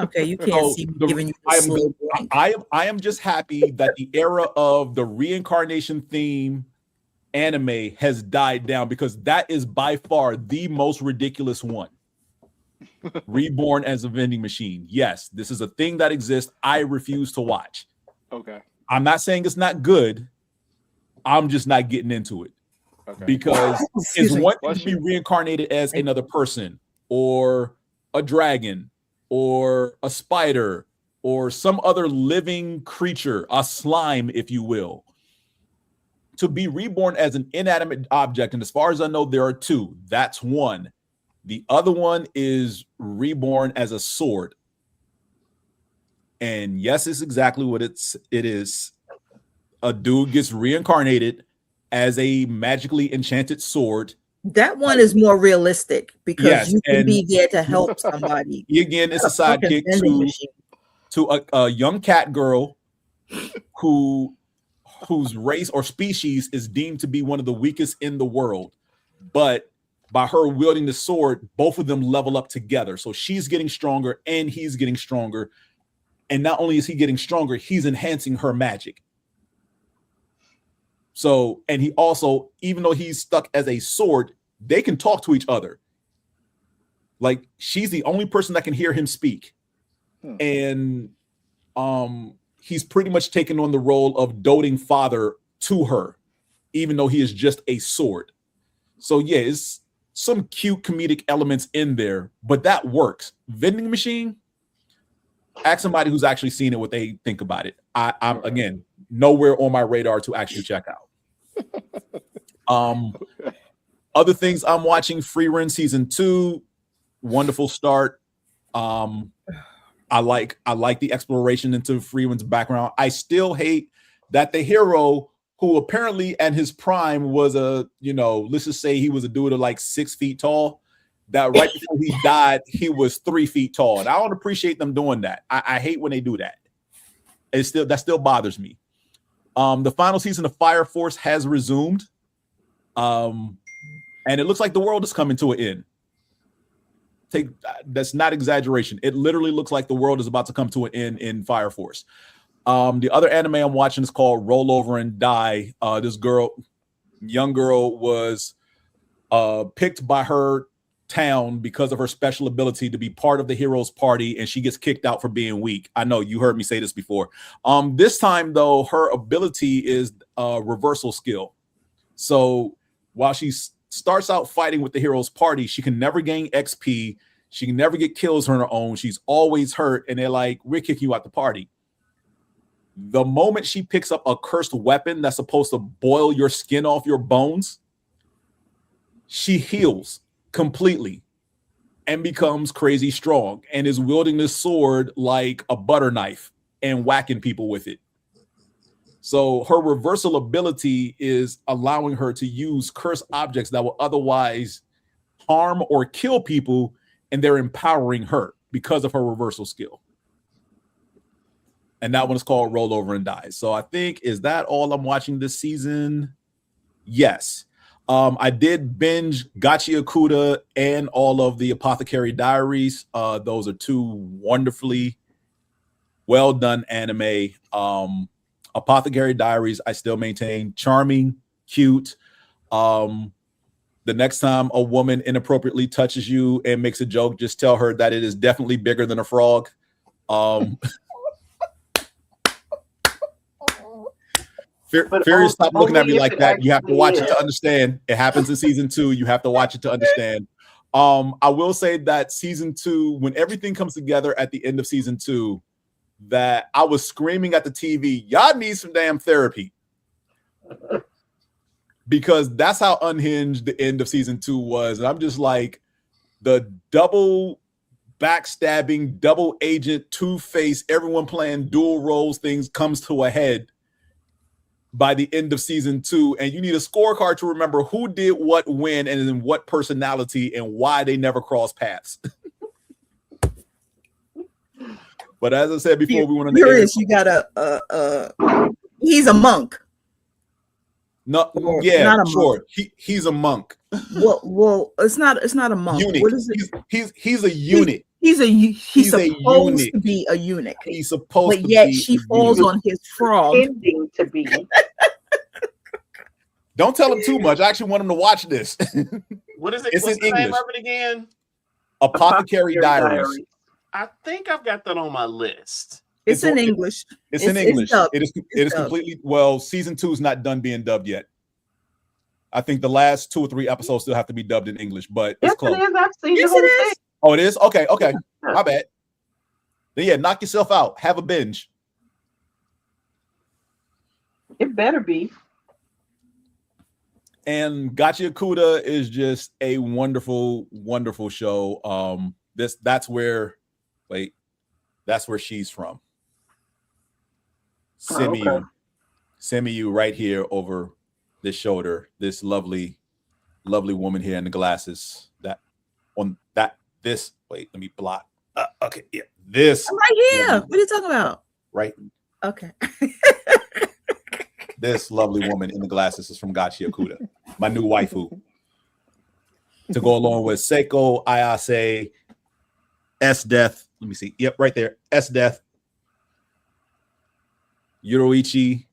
Okay, you can't see me giving you the slow blank. I am just happy that the era of the reincarnation theme anime has died down because that is by far the most ridiculous one. Reborn as a vending machine. Yes, this is a thing that exists. I refuse to watch. Okay. I'm not saying it's not good. I'm just not getting into it. Okay. Because it's one thing to be reincarnated as another person or a dragon or a spider or some other living creature, a slime, if you will. To be reborn as an inanimate object, and as far as I know, there are 2. That's one. The other one is reborn as a sword. And yes, it's exactly what it is. A dude gets reincarnated as a magically enchanted sword. That one is more realistic because you can be there to help somebody. Again, it's a sidekick to a young cat girl whose race or species is deemed to be one of the weakest in the world. But by her wielding the sword, both of them level up together. So she's getting stronger and he's getting stronger. And not only is he getting stronger, he's enhancing her magic. So, and he also, even though he's stuck as a sword, they can talk to each other. Like, she's the only person that can hear him speak. And he's pretty much taken on the role of doting father to her, even though he is just a sword. So yeah, it's some cute comedic elements in there, but that works. Vending machine, ask somebody who's actually seen it what they think about it. I'm again nowhere on my radar to actually check out. Other things I'm watching: Freerun season 2, wonderful start. I like the exploration into Freerun's background. I still hate that the hero who apparently at his prime was let's just say he was a dude of like 6 feet tall, that right before he died, he was 3 feet tall. And I don't appreciate them doing that. I hate when they do that. That still bothers me. The final season of Fire Force has resumed. And it looks like the world is coming to an end. That's not exaggeration. It literally looks like the world is about to come to an end in Fire Force. The other anime I'm watching is called Roll Over and Die. This young girl was picked by her town because of her special ability to be part of the heroes party, and she gets kicked out for being weak. I know you heard me say this before. This time though, her ability is a reversal skill. So while she starts out fighting with the heroes party, she can never gain XP. She can never get kills on her own. She's always hurt, and they're like, we're kicking you out the party. The moment she picks up a cursed weapon that's supposed to boil your skin off your bones, she heals completely and becomes crazy strong and is wielding this sword like a butter knife and whacking people with it. So her reversal ability is allowing her to use cursed objects that will otherwise harm or kill people, and they're empowering her because of her reversal skill. And that one is called Roll Over and Die. So I think, is that all I'm watching this season? Yes. I did binge Gachi Akuta and all of the Apothecary Diaries. Those are two wonderfully well done anime. Apothecary Diaries, I still maintain charming, cute. The next time a woman inappropriately touches you and makes a joke, just tell her that it is definitely bigger than a frog. Fairy, stop looking at me like that. You have to watch it to understand. It happens in season 2. You have to watch it to understand. I will say that season 2, when everything comes together at the end of season 2, that I was screaming at the TV, y'all need some damn therapy. Because that's how unhinged the end of season 2 was. And I'm just like, the double backstabbing, double agent, two-face, everyone playing dual roles things comes to a head by the end of season 2, and you need a scorecard to remember who did what, when, and in what personality, and why they never cross paths. But as I said before, we went on the air. You got he's a monk. No, yeah, not sure. He's a monk. Well, it's not a monk. Eunuch. What is it? He's a eunuch. He's supposed to be a eunuch. He's supposed to be. But yet she falls on his frog. Ending to be. Don't tell him too much. I actually want him to watch this. What is it? It's What's in the name English. of it again? Apothecary Diaries. I think I've got that on my list. It's in English. It's in English. It is dubbed. completely, well, season 2 is not done being dubbed yet. I think the last 2 or 3 episodes still have to be dubbed in English, but it's close. It is. I've seen Yes, the whole it is. thing. Oh, it is? Okay. My bad. Then yeah, knock yourself out. Have a binge. It better be. And Gachi Akuta is just a wonderful, wonderful show. That's where she's from. Semiyu right here over this shoulder. This lovely, lovely woman here in the glasses. Wait, let me blot. Okay, yeah, this. I'm right here. Woman, what are you talking about? Right. Okay. This lovely woman in the glasses is from Gachi Akuta, my new waifu. To go along with Seiko, Ayase, S Death. Let me see. Yep, right there. S Death, Yuroichi,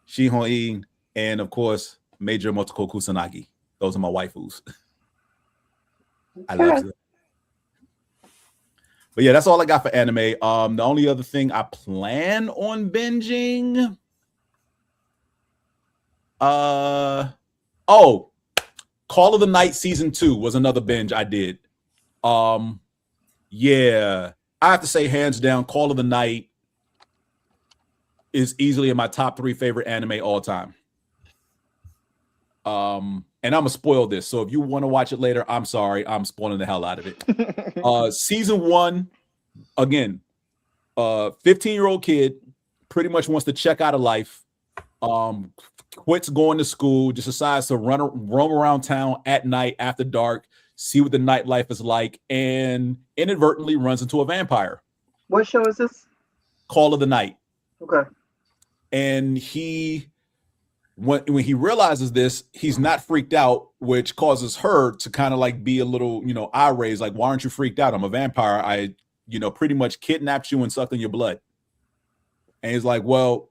Shihon, and of course, Major Motoko Kusanagi. Those are my waifus. I love them. But yeah, that's all I got for anime. The only other thing I plan on binging. Call of the Night season 2 was another binge I did. Yeah, I have to say, hands down, Call of the Night is easily in my top 3 favorite anime all time. And I'm gonna spoil this, so if you want to watch it later, I'm sorry, I'm spoiling the hell out of it. Season 1, again, 15-year-old kid pretty much wants to check out of life, quits going to school, just decides to roam around town at night after dark, see what the nightlife is like, and inadvertently runs into a vampire. What show is this? Call of the Night. Okay. And when he realizes this, he's not freaked out, which causes her to kind of like be a little, irate. Like, why aren't you freaked out? I'm a vampire. I, pretty much kidnapped you and sucked in your blood. And he's like, well,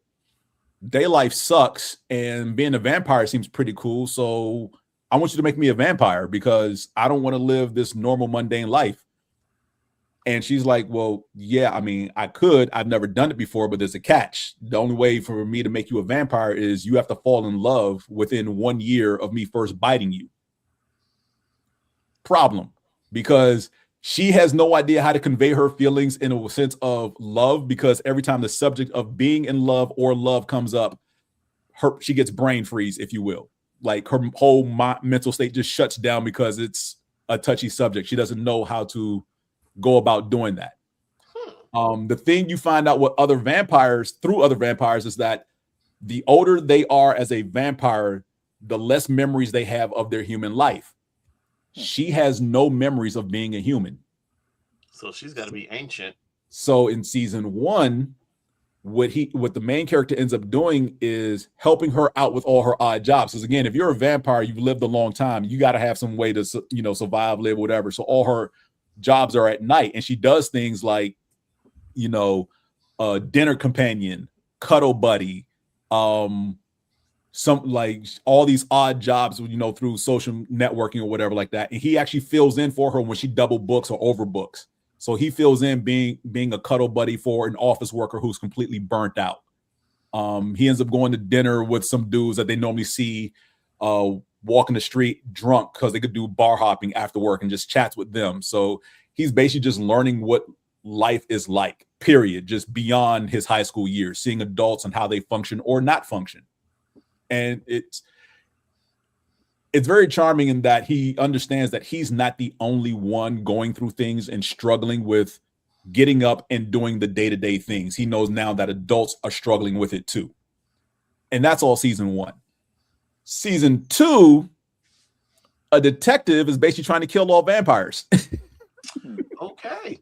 day life sucks, and being a vampire seems pretty cool. So I want you to make me a vampire because I don't want to live this normal, mundane life. And she's like, well, yeah, I mean, I could. I've never done it before, but there's a catch. The only way for me to make you a vampire is you have to fall in love within 1 year of me first biting you. Problem, because she has no idea how to convey her feelings in a sense of love, because every time the subject of being in love or love comes up, she gets brain freeze, if you will. Like her whole mental state just shuts down because it's a touchy subject. She doesn't know how to go about doing that. The thing you find out through other vampires is that the older they are as a vampire, the less memories they have of their human life. She has no memories of being a human. So she's got to be ancient. So in season 1, what the main character ends up doing is helping her out with all her odd jobs. Because again, if you're a vampire, you've lived a long time, you got to have some way to, survive, live, whatever. So all her jobs are at night, and she does things like, dinner companion, cuddle buddy, some like all these odd jobs, through social networking or whatever like that. And he actually fills in for her when she double books or overbooks. So he fills in being a cuddle buddy for an office worker who's completely burnt out. He ends up going to dinner with some dudes that they normally see walking the street drunk because they could do bar hopping after work, and just chats with them. So he's basically just learning what life is like, period, just beyond his high school years, seeing adults and how they function or not function. And it's very charming in that he understands that he's not the only one going through things and struggling with getting up and doing the day-to-day things. He knows now that adults are struggling with it too. And that's all season 1. Season 2, a detective is basically trying to kill all vampires. Okay.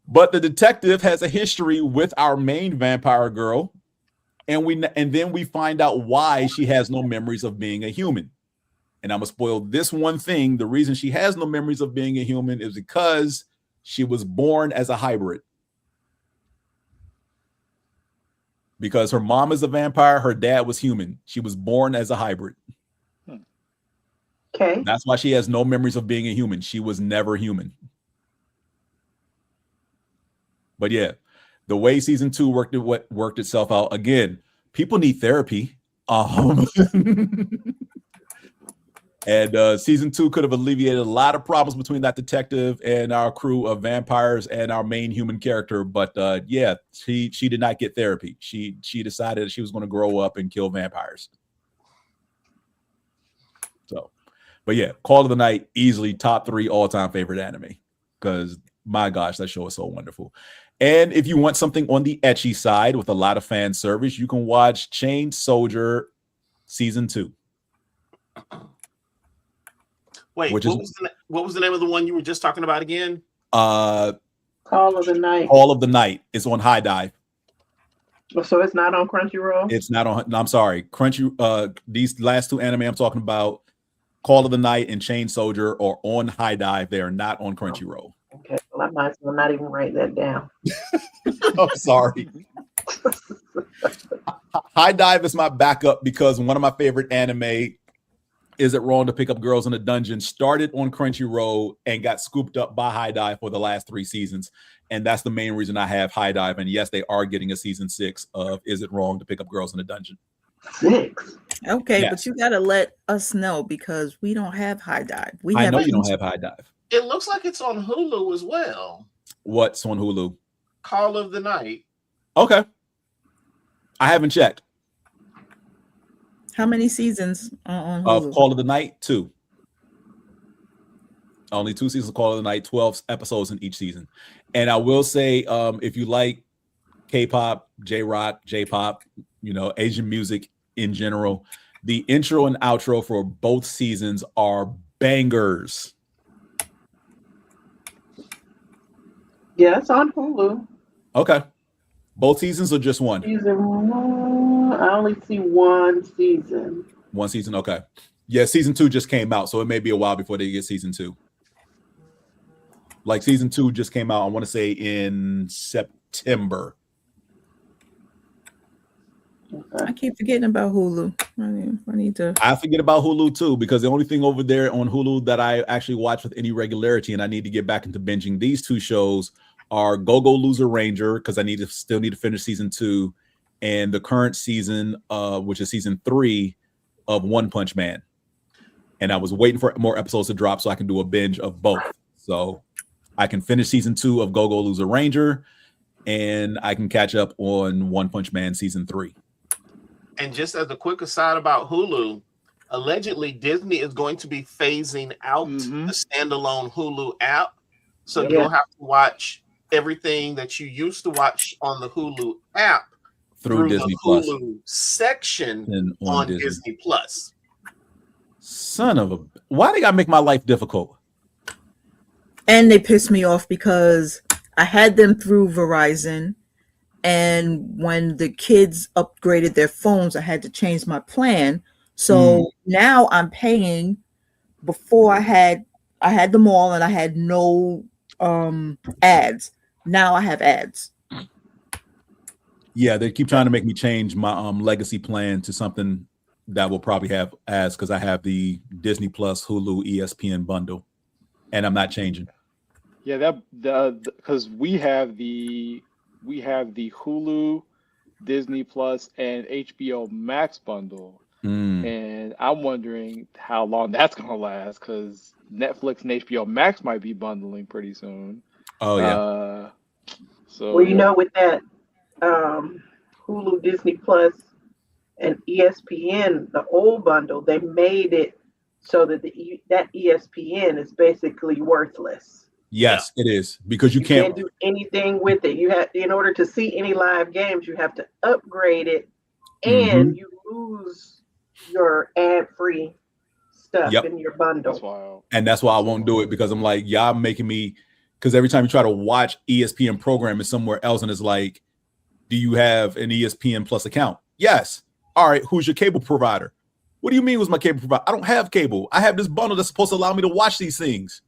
But the detective has a history with our main vampire girl. And then we find out why she has no memories of being a human. And I'm going to spoil this one thing. The reason she has no memories of being a human is because she was born as a hybrid. Because her mom is a vampire, her dad was human. She was born as a hybrid. Okay. That's why she has no memories of being a human. She was never human. But yeah, the way season 2 worked itself out, again, people need therapy. And season 2 could have alleviated a lot of problems between that detective and our crew of vampires and our main human character. But yeah, she did not get therapy. She decided that she was going to grow up and kill vampires. So, but yeah, Call of the Night, easily top 3 all-time favorite anime, because my gosh, that show is so wonderful. And if you want something on the ecchi side with a lot of fan service, you can watch Chained Soldier season 2. Wait, what was the name of the one you were just talking about again? Call of the Night. Call of the Night. It's on High Dive. So it's not on Crunchyroll? It's not on. No, I'm sorry. These last 2 anime I'm talking about, Call of the Night and Chained Soldier, are on High Dive. They are not on Crunchyroll. Okay, well, I might as well not even write that down. I'm sorry. High Dive is my backup because one of my favorite anime, Is It Wrong to Pick Up Girls in a Dungeon, started on Crunchyroll and got scooped up by High Dive for the last 3 seasons. And that's the main reason I have High Dive. And yes, they are getting a season 6 of Is It Wrong to Pick Up Girls in a Dungeon. 6? Okay, Yes. but you got to let us know because we don't have High Dive. I know you don't have High Dive. It looks like it's on Hulu as well. What's on Hulu? Call of the Night. Okay. I haven't checked. How many seasons on Of Hulu? Call of the Night? 2. Only 2 seasons of Call of the Night, 12 episodes in each season. And I will say, if you like K-pop, J-rock, J-pop, Asian music in general. The intro and outro for both seasons are bangers. Yeah, it's on Hulu. Okay. Both seasons or just one? Season 1. I only see one season. One season, okay. Yeah, season 2 just came out, so it may be a while before they get season 2. Like season 2 just came out, I want to say in September. I keep forgetting about Hulu. I need to. I forget about Hulu too, because the only thing over there on Hulu that I actually watch with any regularity, and I need to get back into binging these two shows, are Go-Go Loser Ranger, because I still need to finish season 2, and the current season, which is season 3 of One Punch Man. And I was waiting for more episodes to drop so I can do a binge of both. So I can finish season 2 of Go-Go Loser Ranger, and I can catch up on One Punch Man season 3. And just as a quick aside about Hulu, allegedly Disney is going to be phasing out the standalone Hulu app. So you'll have to watch everything that you used to watch on the Hulu app through Disney the Plus Hulu section and on Disney Plus. Son of a... Why they gotta make my life difficult? And they pissed me off because I had them through Verizon. And when the kids upgraded their phones, I had to change my plan. So now I'm paying. Before I had them all and I had no ads. Now I have ads. Yeah, they keep trying to make me change my legacy plan to something that will probably have ads, because I have the Disney Plus, Hulu, ESPN bundle, and I'm not changing. Yeah, because we have the Hulu, Disney Plus, and HBO Max bundle. And I'm wondering how long that's gonna last, because Netflix and HBO Max might be bundling pretty soon. Oh yeah. With that Hulu, Disney Plus, and ESPN, the old bundle, they made it so that that ESPN is basically worthless. Yes, it is, because you can't do anything with it. You have, in order to see any live games, you have to upgrade it, and you lose your ad-free stuff in your bundle. That's wild. And that's why I won't do it, because I'm like, y'all making me, because every time you try to watch ESPN programming somewhere else, and it's like, do you have an ESPN Plus account? Yes. All right, who's your cable provider? What do you mean who's my cable provider? I don't have cable. I have this bundle that's supposed to allow me to watch these things.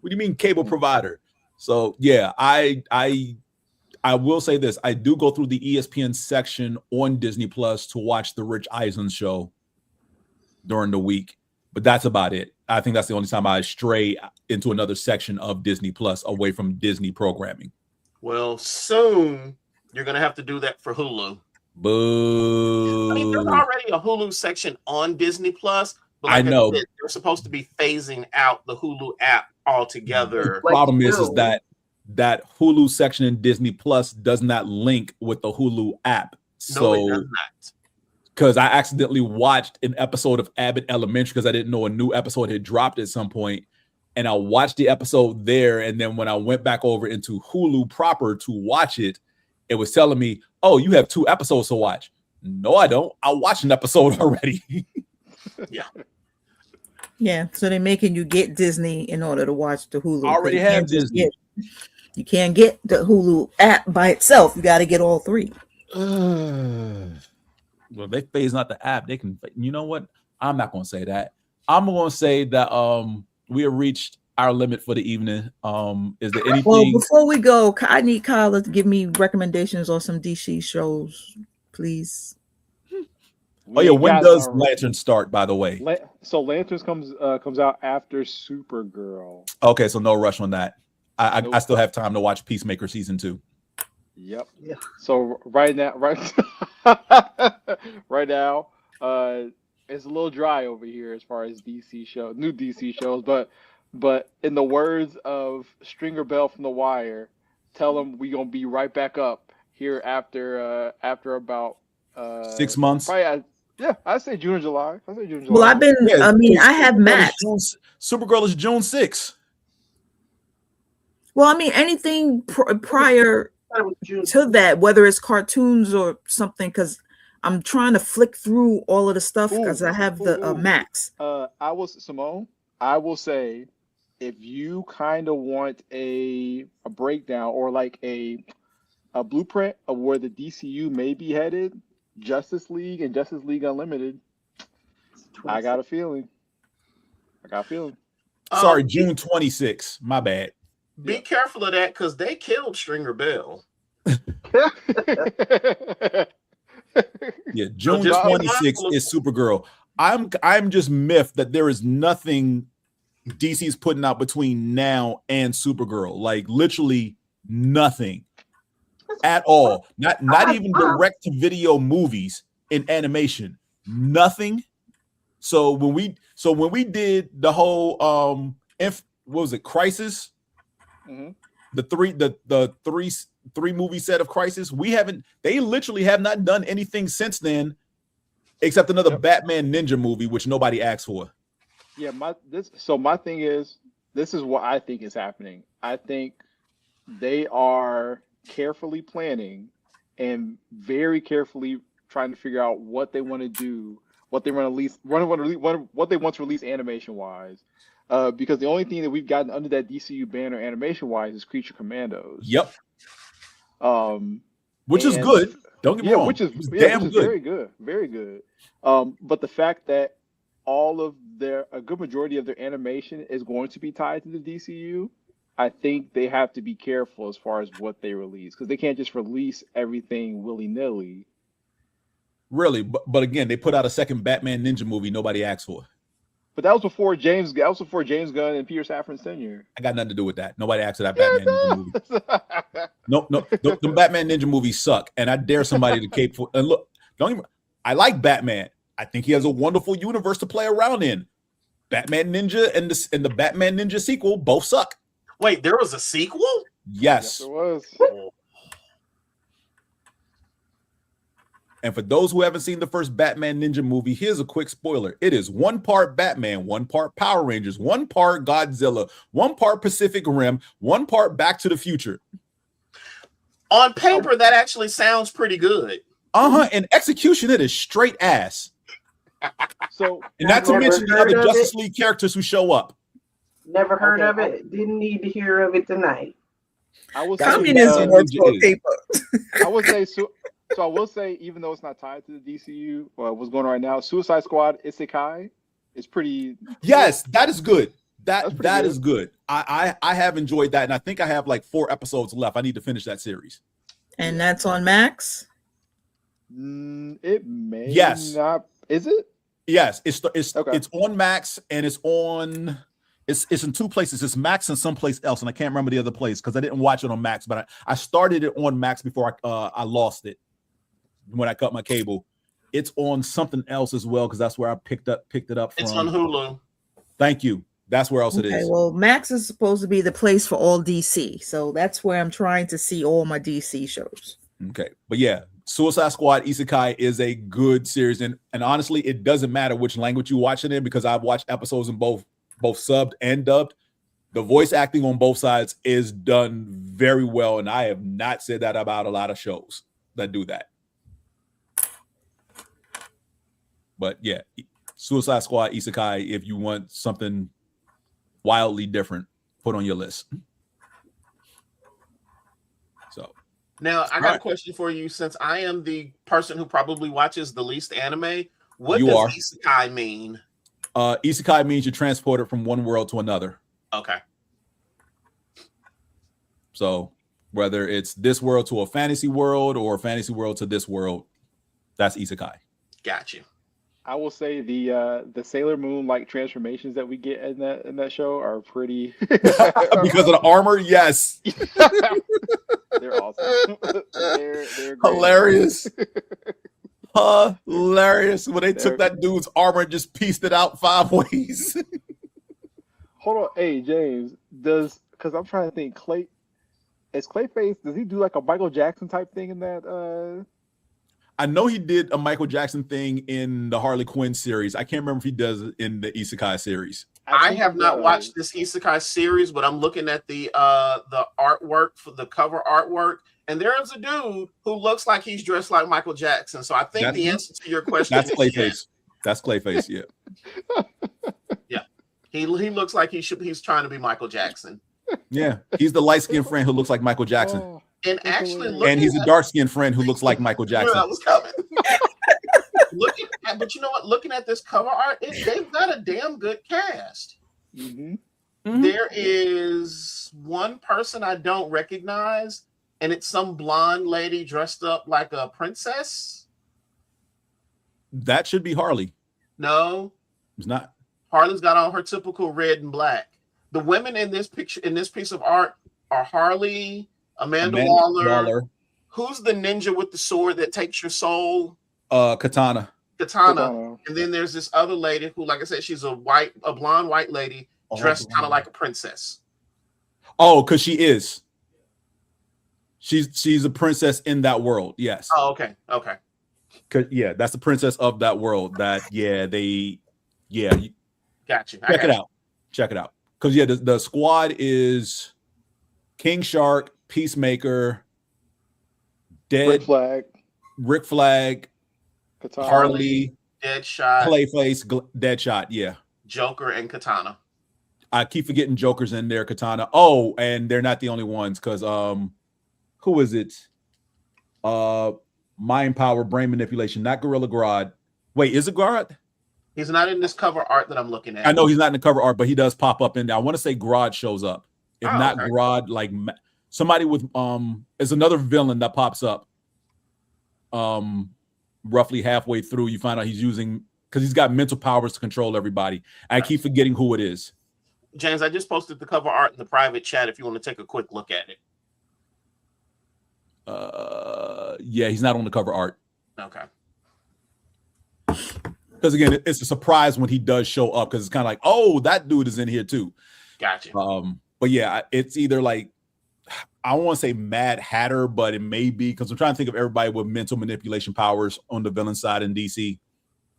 What do you mean cable provider? So yeah, I will say this. I do go through the ESPN section on Disney Plus to watch the Rich Eisen show during the week, but that's about it. I think that's the only time I stray into another section of Disney Plus away from Disney programming. Well, soon you're going to have to do that for Hulu. Boo. I mean, there's already a Hulu section on Disney Plus, but I know they're supposed to be phasing out the Hulu app altogether. The problem is that Hulu section in Disney Plus does not link with the Hulu app. No, it does not. Because I accidentally watched an episode of Abbott Elementary because I didn't know a new episode had dropped at some point. And I watched the episode there. And then when I went back over into Hulu proper to watch it, it was telling me, oh, you have 2 episodes to watch. No, I don't. I watched an episode already. Yeah. So they're making you get Disney in order to watch the Hulu. I already have Disney. You can't get the Hulu app by itself. You got to get all 3. Well, they phase not the app. They can. You know what? I'm not going to say that. I'm going to say that we have reached our limit for the evening. Is there anything? Well, before we go, I need Kyla to give me recommendations on some DC shows, please. Oh yeah, when does Lantern start? By the way, so Lanterns comes out after Supergirl. Okay, so no rush on that. I still have time to watch Peacemaker season 2. Yep. Yeah. So right now, it's a little dry over here as far as new DC shows. But in the words of Stringer Bell from The Wire, tell them we gonna be right back up here after about 6 months. Probably, I say June or July. Well, I have Matt. Supergirl is June 6th. Well, I mean, anything prior thought it was June. to that, whether it's cartoons or something, because I'm trying to flick through all of the stuff because I have the Max. I will say, if you kind of want a breakdown or like a blueprint of where the DCU may be headed, Justice League and Justice League Unlimited, I got a feeling. Sorry, June 26th. My bad. Be careful of that because they killed Stringer Bell. Yeah, June 26th is Supergirl. I'm just miffed that there is nothing DC's putting out between now and Supergirl. Like literally nothing at all. Not even direct to video movies in animation. Nothing. So when we did the whole what was it, Crisis? Mm-hmm. The three movie set of Crisis, they literally have not done anything since then except another Batman Ninja movie, which nobody asked for. Yeah, my thing is, this is what I think is happening. I think they are carefully planning and very carefully trying to figure out what they want to do, what they want to release, what they want to release animation wise. Because the only thing that we've gotten under that DCU banner animation wise is Creature Commandos. Yep. Which is good. Don't get me wrong. Which is damn good. Very good. Very good. But the fact that a good majority of their animation is going to be tied to the DCU, I think they have to be careful as far as what they release, because they can't just release everything willy-nilly. Really, but again, they put out a second Batman Ninja movie nobody asked for. But that was before James Gunn and Peter Safran's tenure. I got nothing to do with that. Nobody asked for that Batman Ninja movie. No, the Batman Ninja movies suck, and I dare somebody to cape for. And look, I like Batman. I think he has a wonderful universe to play around in. Batman Ninja and the Batman Ninja sequel both suck. Wait, there was a sequel? Yes. There was. And for those who haven't seen the first Batman Ninja movie, here's a quick spoiler. It is 1 part Batman, 1 part Power Rangers, 1 part Godzilla, 1 part Pacific Rim, 1 part Back to the Future. On paper, that actually sounds pretty good. In execution, it is straight ass. So, and not to mention the other Justice League characters who show up. Never heard of it. Didn't need to hear of it tonight. Communism works for paper. I would say so. So I will say, even though it's not tied to the DCU, what's going on right now, Suicide Squad Isekai is pretty. Yes, that is good. That is good. I have enjoyed that, and I think I have like 4 episodes left. I need to finish that series. And that's on Max? It may not. Is it? Yes, it's on Max, and it's on. It's in 2 places. It's Max and someplace else, and I can't remember the other place because I didn't watch it on Max. But I started it on Max before I lost it when I cut my cable. It's on something else as well because that's where I picked it up from. It's on Hulu. Thank you. That's where else it is. Well, Max is supposed to be the place for all DC, so that's where I'm trying to see all my DC shows. Okay, but yeah, Suicide Squad Isekai is a good series, and honestly, it doesn't matter which language you watch it in because I've watched episodes in both subbed and dubbed. The voice acting on both sides is done very well, and I have not said that about a lot of shows that do that. But yeah, Suicide Squad Isekai, if you want something wildly different, put on your list. So now I got a question for you. Since I am the person who probably watches the least anime, what does Isekai mean? Isekai means you're transported from one world to another. Okay. So whether it's this world to a fantasy world or a fantasy world to this world, that's Isekai. Got you. I will say the Sailor Moon like transformations that we get in that show are pretty because of the armor. Yes, they're awesome. They're hilarious. Hilarious when they took that dude's armor and just pieced it out 5 ways. Hold on, hey James, because I'm trying to think. Clayface, does he do like a Michael Jackson type thing in that? I know he did a Michael Jackson thing in the Harley Quinn series. I can't remember if he does it in the Isekai series. I think have he not does. watched this isekai series, but I'm looking at the artwork for the cover artwork, and there is a dude who looks like he's dressed like Michael Jackson. So I think the answer to your question That's is Clayface. yes. That's Clayface. Yeah. Yeah, he looks like he's trying to be Michael Jackson. Yeah. He's the light skinned friend who looks like Michael Jackson. Oh, And that's actually, hilarious. And he's a dark skinned friend who looks like Michael knew Jackson. that was coming. But you know what? Looking at this cover art, they've got a damn good cast. Mm-hmm. Mhm. There is one person I don't recognize, and it's some blonde lady dressed up like a princess. That should be Harley. No, It's not. Harley's got on her typical red and black. The women in this picture, in this piece of art, are Harley, Amanda Waller. Who's the ninja with the sword that takes your soul? Katana. Katana. And then there's this other lady who, like I said, she's a blonde white lady dressed kind of like a princess. Oh, because she is. She's a princess in that world. Yes. Oh, okay. Yeah, that's the princess of that world. Gotcha. Check it out. Because the squad is King Shark, Peacemaker, Rick Flag, Katana. Harley, Deadshot, Clayface, Deadshot. Yeah. Joker and Katana. I keep forgetting Joker's in there, Katana. Oh, and they're not the only ones because who is it? Mind power, brain manipulation, not Gorilla Grodd. Wait, is it Grodd? He's not in this cover art that I'm looking at. I know he's not in the cover art, but he does pop up in there. I want to say Grodd shows up. If not okay. Grodd, like somebody with is another villain that pops up. Roughly halfway through, you find out he's using because he's got mental powers to control everybody. I keep forgetting who it is. James, I just posted the cover art in the private chat if you want to take a quick look at it. Yeah, he's not on the cover art. Okay. Because again, it's a surprise when he does show up because it's kind of like, oh, that dude is in here too. Gotcha. But yeah, it's either like I don't want to say Mad Hatter, but it may be because I'm trying to think of everybody with mental manipulation powers on the villain side in DC,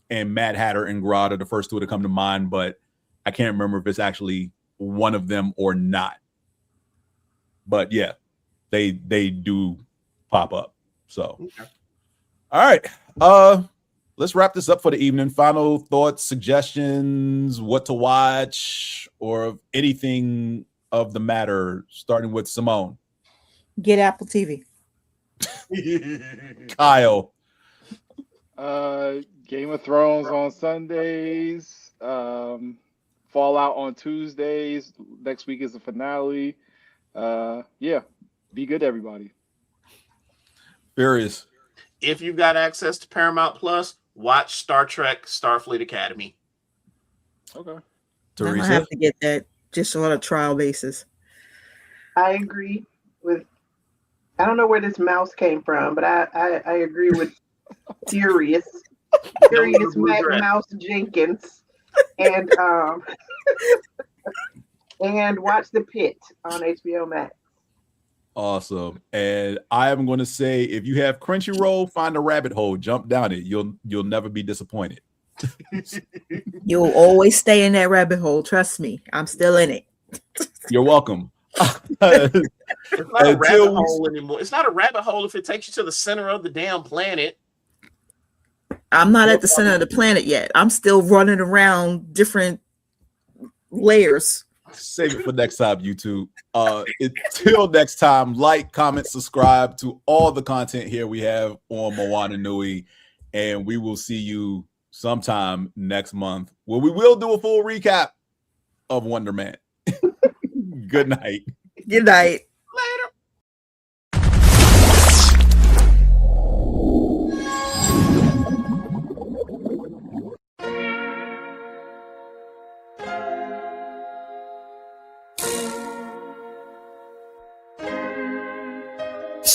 and Mad Hatter and Grodd are the first two to come to mind, but I can't remember if it's actually one of them or not. But yeah, they do pop up. So, okay. All right, let's wrap this up for the evening. Final thoughts, suggestions, what to watch, or anything of the matter, starting with Simone. Get Apple TV. Kyle. Game of Thrones on Sundays. Fallout on Tuesdays. Next week is the finale. Yeah. Be good, everybody. Furious. If you've got access to Paramount Plus, watch Star Trek Starfleet Academy. Okay. Teresa? I have to get that just on a trial basis. I agree with, I don't know where this mouse came from, but I agree with Furious Mouse Jenkins. And and watch The Pit on HBO Max. Awesome. And I am going to say, if you have Crunchyroll, find a rabbit hole, jump down it. You'll never be disappointed. You'll always stay in that rabbit hole. Trust me, I'm still in it. You're welcome. It's not a rabbit hole anymore. It's not a rabbit hole if it takes you to the center of the damn planet. I'm not at the center of the planet yet. I'm still running around different layers. Save it for next time, YouTube. Until next time, like, comment, subscribe to all the content here we have on Moana Nui, and we will see you sometime next month where we will do a full recap of Wonder Man. Good night. Good night. Later.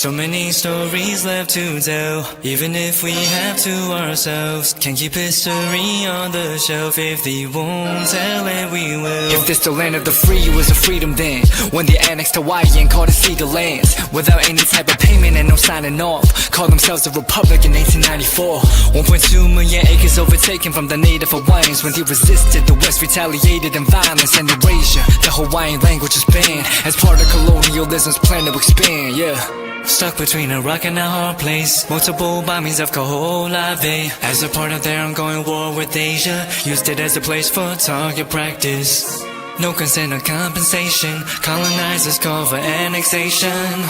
So many stories left to tell, even if we have to ourselves. Can't keep history on the shelf. If they won't tell it, we will. If this the land of the free, it was a freedom then. When they annexed Hawaii and called it Cedar Lands, without any type of payment and no signing off. Called themselves a republic in 1894. 1.2 million acres overtaken from the native Hawaiians. When they resisted, the West retaliated in violence and erasure. The Hawaiian language is banned as part of colonialism's plan to expand, yeah. Stuck between a rock and a hard place. Multiple bombings of Kaho'olawe as a part of their ongoing war with Asia. Used it as a place for target practice. No consent or compensation. Colonizers call for annexation.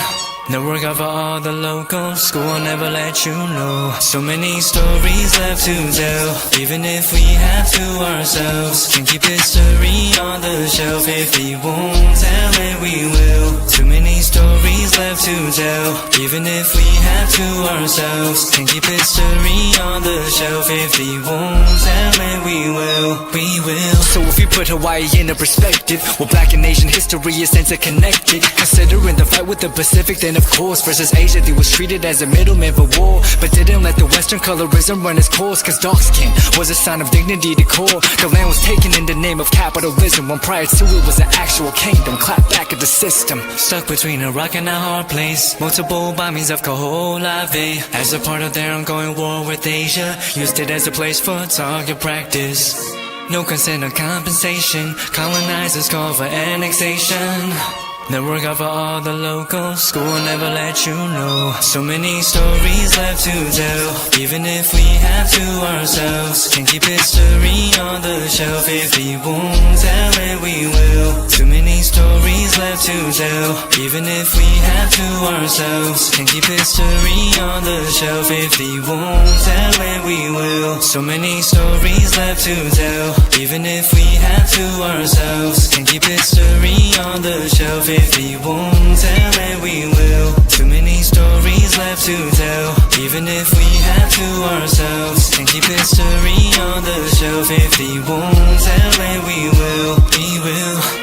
Network of all the locals. School will never let you know. So many stories left to tell, even if we have to ourselves. Can keep history on the shelf. If they won't tell it, we will. Too many stories left to tell, even if we have to ourselves. Can keep history on the shelf. If they won't tell it, we will. We will. So if you put Hawaii into perspective, well, Black and Asian history is interconnected. Considering the fight with the Pacific, then of course versus Asia, they was treated as a middleman for war, but didn't let the Western colorism run its course. Cause dark skin was a sign of dignity to core. The land was taken in the name of capitalism, when prior to it was an actual kingdom. Clap back at the system. Stuck between a rock and a hard place. Multiple bombings of Kaho'olawe as a part of their ongoing war with Asia. Used it as a place for target practice. No consent or compensation. Colonizers call for annexation. Network of all the locals. School will never let you know. So many stories left to tell, even if we have to ourselves. Can keep history on the shelf. If they won't tell it, we will. Too many stories left to tell, even if we have to ourselves. Can keep history on the shelf. If they won't tell it, we will. So many stories left to tell, even if we have to ourselves. Can keep history on the shelf. If they won't tell it, we will. Too many stories left to tell, even if we have to ourselves. Can keep history on the shelf. If they won't tell it, we will. We will.